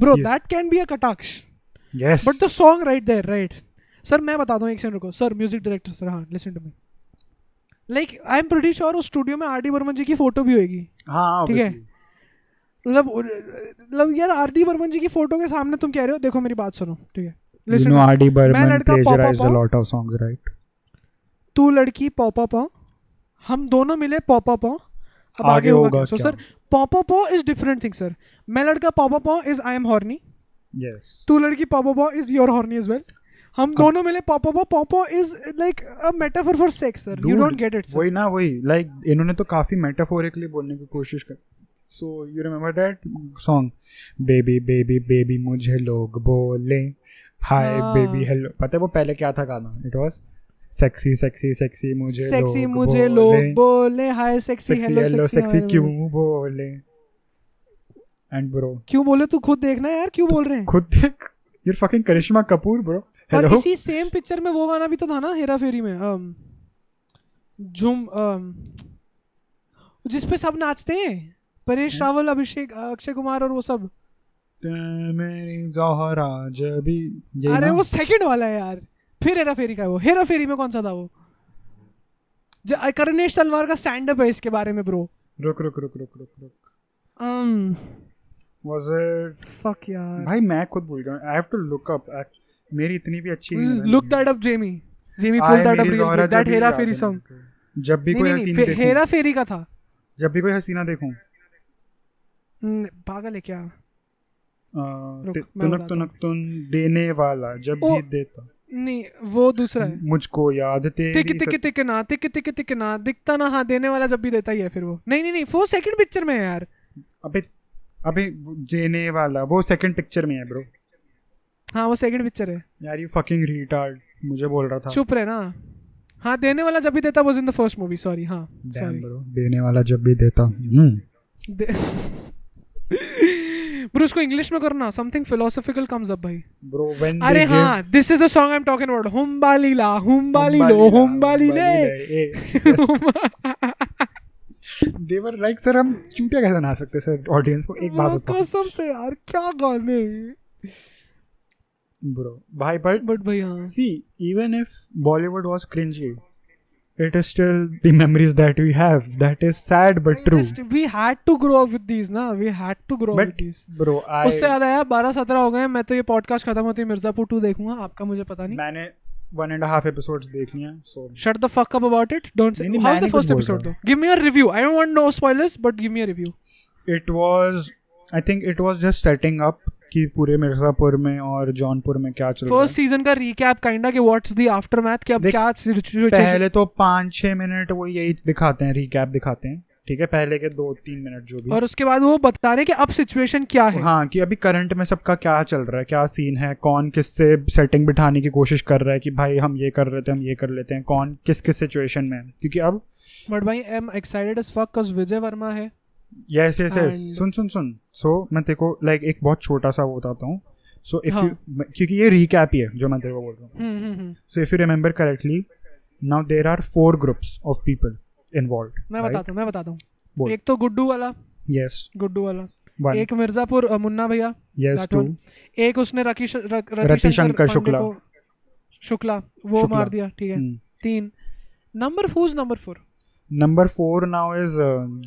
Bro, Yes. that can be a कटाक्ष. Yes. But the song right there, right? Sir मैं बताता हूँ, एक सेकंड रुको सर, म्यूजिक डायरेक्टर सर, हाँ listen to me. Like I am pretty sure उस स्टूडियो में आर डी बर्मन जी की फोटो भी होगी। हाँ, ठीक है। obviously. मतलब यार आर डी बर्मन जी की फोटो के सामने तुम कह रहे हो, देखो मेरी बात सुनो, ठीक है? You Listen know to me. R.D. Burman लड़का plagiarized pop a lot of songs, right? तू लड़की पॉपा पॉ, हम दोनों मिले पॉपा पॉ, अब आगे आगे होगा होगा क्या? सो क्या? सर पॉपा पॉ इज डिफरेंट थिंग सर। मैं लड़का पॉपा पॉ is I am horny, Yes. तू लड़की पॉपा पॉ is your horny as well. हम दोनों मिले पॉपा पॉ, पॉपा is like a metaphor for sex sir, you Dude, don't get it sir. वही ना, वही लाइक इन्होंने तो काफी मेटाफोरिकली बोलने की कोशिश कर। So you remember that song, baby baby baby मुझे लोग बोले हाय हाँ। बेबी हेलो, पता है वो पहले क्या था गाना? It was sexy sexy sexy मुझे सेक्सी लोग मुझे लोग बोले, hi sexy sexy hello hello sexy sexy क्यों बोले। एंड ब्रो क्यों बोले? तू खुद देखना यार, क्यों बोल रहे हैं? खुद देख, you're fucking Karisma Kapoor bro. और हेलो, इसी सेम पिक्चर में वो गाना भी तो था ना, हेरा फेरी में, झूम, जिस पे सब नाचते हैं, परेश रावल, अभिषेक, अक्षय कुमार और वो सब। मेरी ज़ोहरा जबी, ये अरे ना? वो सेकंड वाला है यार, फिर हेरा फेरी का है वो। हेरा फेरी में कौन सा था वो? करुणेश तलवार का स्टैंड अप है इसके बारे में ब्रो। रुक was it फक यार, भाई मैं खुद भूल गया। I have to look up, मेरी इतनी भी अच्छी नहीं है। Look that up Jamie pull आए दैट मेरी अप ज़ोहरा दैट जबी हेरा याद फेरी है सॉन्ग। मेरे को। जब भी कोई हसीना देखूं, हेरा फेरी का था। जब भी कोई हसीना देखूं, पागल है क्या? मैं तुनक बताता तुनक तुन देने वाला जब ओ, भी देता, नहीं वो दूसरा है। मुझको याद तेरी तिक तिक तिक ना, तिक तिक तिक ना, दिखता ना, हाँ देने वाला जब भी देता ही है फिर वो। नहीं वो सेकंड पिक्चर में है यार। अबे देने वाला वो सेकंड पिक्चर में है ब्रो। हाँ वो सेकंड पिक्चर है यार, यू फकिंग रिटार्ड, मुझे बोल रहा था। चुप रहे ना। हाँ देने वाला जब भी देता was in the first movie, sorry. हाँ Damn सॉरी bro, देने वाला जब भी देता। ब्रो उसको इंग्लिश में करना, समथिंग फिलोसॉफिकल कम्स अप भाई। Bro, when अरे they हाँ, give this is the song I am talking about, हुम्बालीला हुम्बालीलो हुम्बालीले। They were like, सर हम चूतिया कैसे ना सकते सर ऑडियंस को? एक बात बताओ कसम से यार, क्या गाने ब्रो भाई। बट भाई हाँ, see, even if Bollywood was cringy, it is still the memories that we have. That is sad but true. we had to grow up with these ना, we had to grow up But with these। bro, उससे याद आया 12-17 हो गए, मैं तो ये पॉडकास्ट खत्म होती मिर्जापुर 2 देखूंगा, आपका मुझे पता नहीं। मैंने 1.5 episodes देख लिया, so Shut the fuck up about it, don't say। नहीं, How's मैं the नहीं first कुछ बोल episode रहा though? Give me a review, I don't want no spoilers but give me a review। it was, I think it was just setting up कि पूरे मिर्जापुर में और जौनपुर में क्या चल रहा है। फर्स्ट सीजन का रिकैप काइंडा कि व्हाट्स द आफ्टरमैथ, कि अब देख, क्या सिचुएशन। पहले तो 5-6 मिनट वो यही दिखाते हैं, रिकैप दिखाते हैं, ठीक है, पहले के 2-3 मिनट जो भी। और उसके बाद वो बता रहे कि अब सिचुएशन क्या है। हाँ, कि अभी करंट में सबका क्या चल रहा है, क्या सीन है, कौन किससे सेटिंग बिठाने की कोशिश कर रहा है कि भाई हम ये कर रहे थे, हम ये कर लेते हैं, कौन किस किस सिचुएशन में है। क्योंकि अब बट भाई I am excited as fuck cuz Vijay Varma है। यस And- सुन। सो मैं तेरे को लाइक एक बहुत छोटा सा वो बताता हूँ। सो इफ यू, क्योंकि ये रिकैप ही है जो मैं तेरे को बोल रहा हूँ। So if you remember correctly, now there are 4 groups of people involved. मैं बताता हूँ। बोल। एक तो गुड्डू वाला, यस, गुड्डू वाला, 1, एक मिर्जापुर मुन्ना भैया, यस, that 2, one। एक उसने रतिशंकर शुक्ला वो मार दिया, ठीक है। 3 नंबर 4 नंबर 4 नाउ इज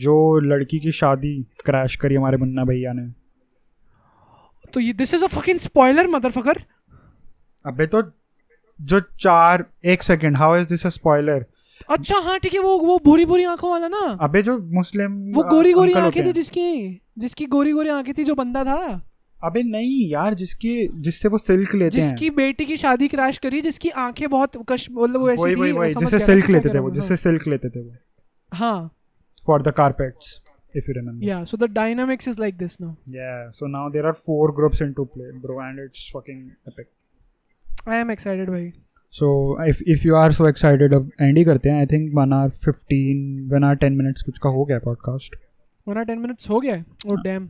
जो लड़की की शादी क्रैश करी हमारे मुन्ना भैया ने। तो ये this is a fucking spoiler motherfucker. अबे तो जो 1 second, how is this a spoiler? अच्छा हाँ ठीक है, वो भूरी आंखों वाला ना। अबे जो मुस्लिम वो गोरी अंकल आंखें होते थी, हैं। जिसकी गोरी आंखें थी, जो बंदा था। अबे नहीं यार, जिससे वो सिल्क लेते हैं, जिसकी बेटी की शादी क्रैश करी, जिसकी आंखें बहुत मतलब वो ऐसी थी, वही समझ जिससे गया सिल्क मैं लेते क्या थे कह वो, रहा हूँ। जिससे सिल्क लेते थे वो हाँ for the carpets. if you remember. Yeah, so the dynamics is like this now. Yeah, so now there are 4 groups into play, bro, and it's fucking epic. I am excited, bhai. So if you are so excited, अब end ही करते हैं. I think 1 hour 10 minutes कुछ का हो गया podcast. 1 hour 10 minutes हो गया है. Oh damn.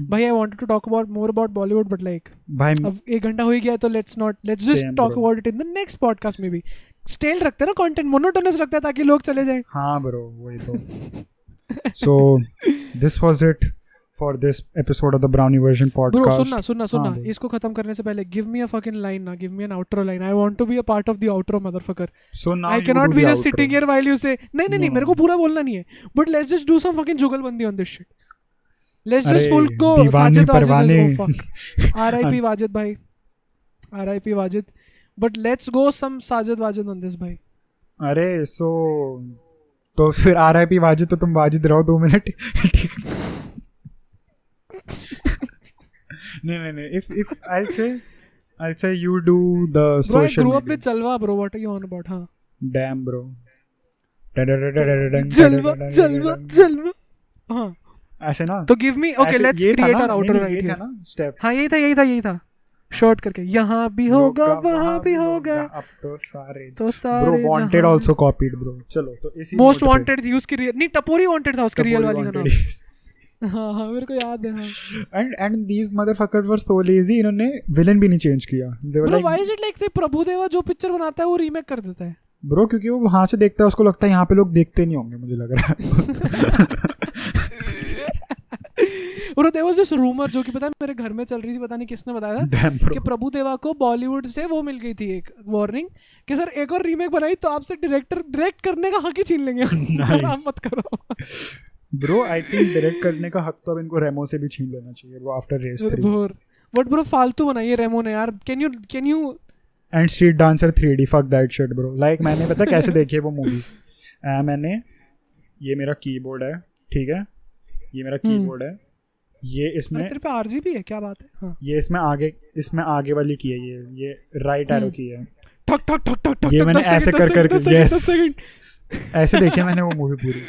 भाई I wanted to talk about more about Bollywood, but like भाई अब 1 घंटा हो ही गया तो let's just Same, talk bro. about it in the next podcast maybe. Stale रखते हैं ना content, monotonous रखते हैं ताकि लोग चले जाएं. हाँ bro, वही तो. So this was it for this episode of the Brownie Version podcast. Bro, सुनना हाँ, bro. इसको खत्म करने से पहले give me a fucking line ना, give me an outro line. I want to be a part of the outro, motherfucker. So now I you cannot do be the just outro. sitting here while you say नहीं No. मेरे को पूरा बोलना नहीं है. But let's just do some fucking जुगलबंदी on this shit. Let's just अरे, full go दीवाने Sajid परवाने. Wajid. Oh fuck. R.I.P. Wajid भाई. R.I.P. Wajid. But let's go some Sajid Wajid on this भाई. अरे so तो फिर RIP वाजिद, तो तुम वाजिद रहो 2 मिनट. नहीं. If I'll say you do the Bro, I social grew up media. with Jalwa, bro. What are you on about? हाँ. Damn, bro. Jalwa. हाँ. ऐसे ना. तो give me okay. Let's create our outro right ये था here. ना step. हाँ यही था. शॉर्ट करके यहाँ भी होगा वहाँ भी होगा अब तो सारे ब्रो वांटेड जहाँ आल्सो कॉपीड ब्रो. चलो तो इसी मोस्ट वांटेड थी उसकी नहीं टपोरी वांटेड था उसका रियल वाली का नाम. नाम. हाँ मेरे को याद है. हाँ and these motherfuckers were so lazy, इन्होंने विलेन भी नहीं चेंज किया. They were bro like why is it like Prabhudeva जो पिक्चर बनाता है वो रीमेक कर देता है. ब्रो क्योंकि वो वहां से देखता है, उसको लगता है यहाँ पे लोग देखते नहीं होंगे, मुझे लग रहा है. Bro there was this rumour जो कि पता है मेरे घर में चल रही थी, पता नहीं किसने बताया था Damn, bro. कि प्रभुदेवा को बॉलीवुड से वो मिल गई थी एक वार्निंग कि सर एक और रीमेक बनाई तो आपसे डायरेक्ट करने का हक ही छीन लेंगे. आप मत करो ब्रो. आई थिंक डायरेक्ट करने का हक तो अब इनको रेमो से भी छीन लेना चाहिए bro after Race 3. But bro फालतू बनाई है रेमो ने यार. Can you and street dancer 3D fuck that shit bro. Like मैंने पता कैसे देखी है वो मूवी. मैंने ये मेरा कीबोर्ड है, ठीक है, ये मेरा कीबोर्ड है, ये इसमें तेरे पे आरजीबी है क्या बात है. हाँ. ये इसमें आगे वाली की है, ये राइट एरो की है. ठक ठक ठक ठक ठक ये ठक, मैंने 10 ऐसे सेकंड, कर 10 सेकंड, yes. 10 सेकंड. ऐसे देखी है मैंने वो मूवी पूरी.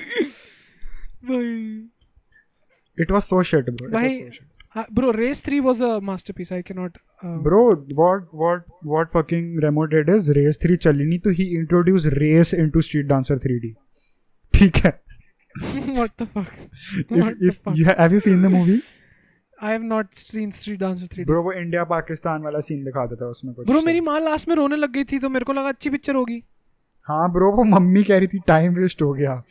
भाई it was so shit bro. भाई bro race 3 was a masterpiece. I cannot bro what fucking Remo did is race 3 चली नहीं तो he introduced race into Street Dancer 3D. ठीक है. what the fuck. if you have you seen the movie? I have not seen Street Dancer 3D. Bro वो इंडिया पाकिस्तान वाला सीन दिखा देता है उसमें कुछ. Bro मेरी माँ लास्ट में रोने लग गई थी तो मेरे को लगा अच्छी पिक्चर होगी. हाँ ब्रो वो मम्मी कह रही थी टाइम वेस्ट हो गया.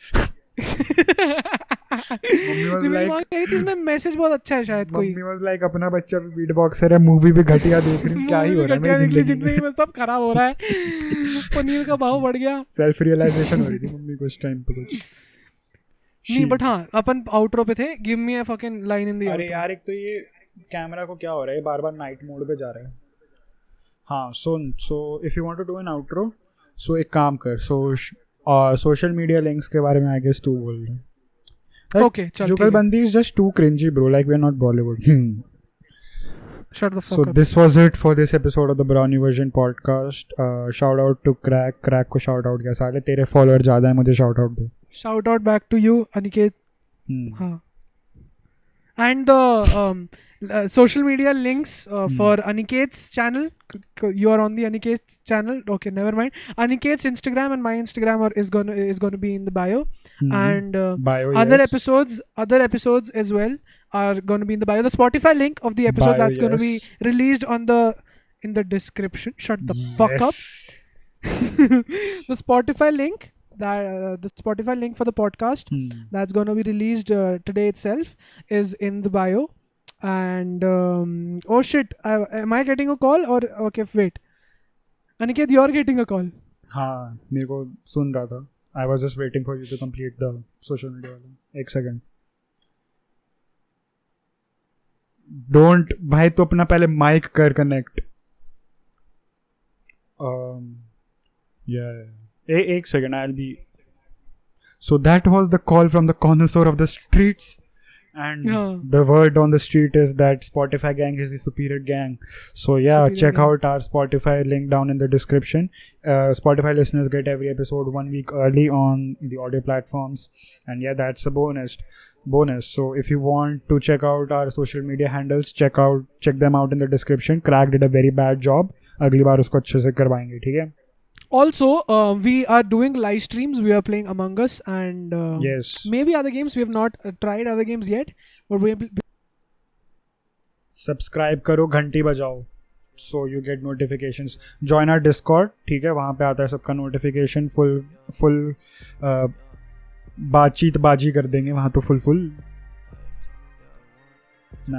मम्मी वाज मेरी लाइक माँ कह रही थी इसमें मैसेज बहुत अच्छा है शायद कोई. मम्मी वाज लाइक अपना बच्चा भी बीट बॉक्सर है, मूवी भी घटिया देख रही हूँ, क्या ही हो रहा है मेरी जिंदगी में सब खराब हो रहा है. पनीर का भाव बढ़ गया. सेल्फ रियलाइजेशन हो रही थी मम्मी को उस टाइम पे कुछ नहीं. बट हाँ अपन आउटरो पे थे. Give me a fucking line in the. अरे यार एक तो ये कैमरा को क्या हो रहा है, बार बार नाइट मोड पे जा रहा है. हाँ सुन, so if you want to do an outro, so एक काम कर, सोशल मीडिया लिंक्स के बारे में आई गेस तू बोल रहे. Okay, chal, जुगलबंदी is just too cringy bro, like we're not Bollywood. Shut the fuck So up. this was it for this episode of the Brownie Version podcast. Shout out to Crack को shout out किया. साले तेरे follower ज़्यादा है, मुझे shout out they. Shout out back to you Aniket. हाँ. And the social media links for Aniket's channel. You are on the Aniket's channel. Okay, never mind. Aniket's Instagram and my Instagram is gonna be in the bio. And bio, other yes. episodes as well are gonna be in the bio. The Spotify link of the episode Bio, that's gonna be yes. released in the description. Shut the fuck up. The Spotify link. The Spotify link for the podcast that's going to be released today itself is in the bio. And oh shit, am I getting a call or okay wait, Aniket, you're getting a call. हाँ मेरे को सुन रहा था. I was just waiting for you to complete the social media वाला. एक second. Don't भाई तो अपना पहले mic कर connect. Yeah. एक second, I'll be. So that was the call from the connoisseur of the streets, and the word on the street is that Spotify gang is the superior gang. So yeah, superior check gang. Out our Spotify link down in the description. Spotify listeners get every episode 1 week early on the audio platforms, and yeah, that's a bonus. bonus. So if you want to check out our social media handles, check them out in the description. Crack did a very bad job. अगली बार उसको अच्छे से करवाएंगे, ठीक है? Also, we are doing live streams. We are playing Among Us and yes, maybe other games. We have not tried other games yet, but we subscribe करो, घंटी बजाओ, so you get notifications. Join our Discord, ठीक है? वहाँ पे आता है सबका notification. full बातचीत बाजी कर देंगे वहाँ तो full. No,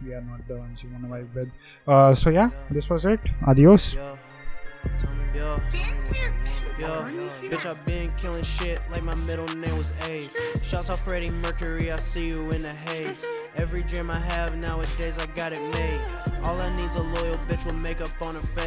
we are not the ones you wanna vibe with. So yeah, this was it. Adios. Bitch, I've been killing shit like my middle name was AIDS. Shouts out Freddie Mercury, I see you in the haze. Every dream I have nowadays, I got it made. All I need's a loyal bitch with makeup on her face.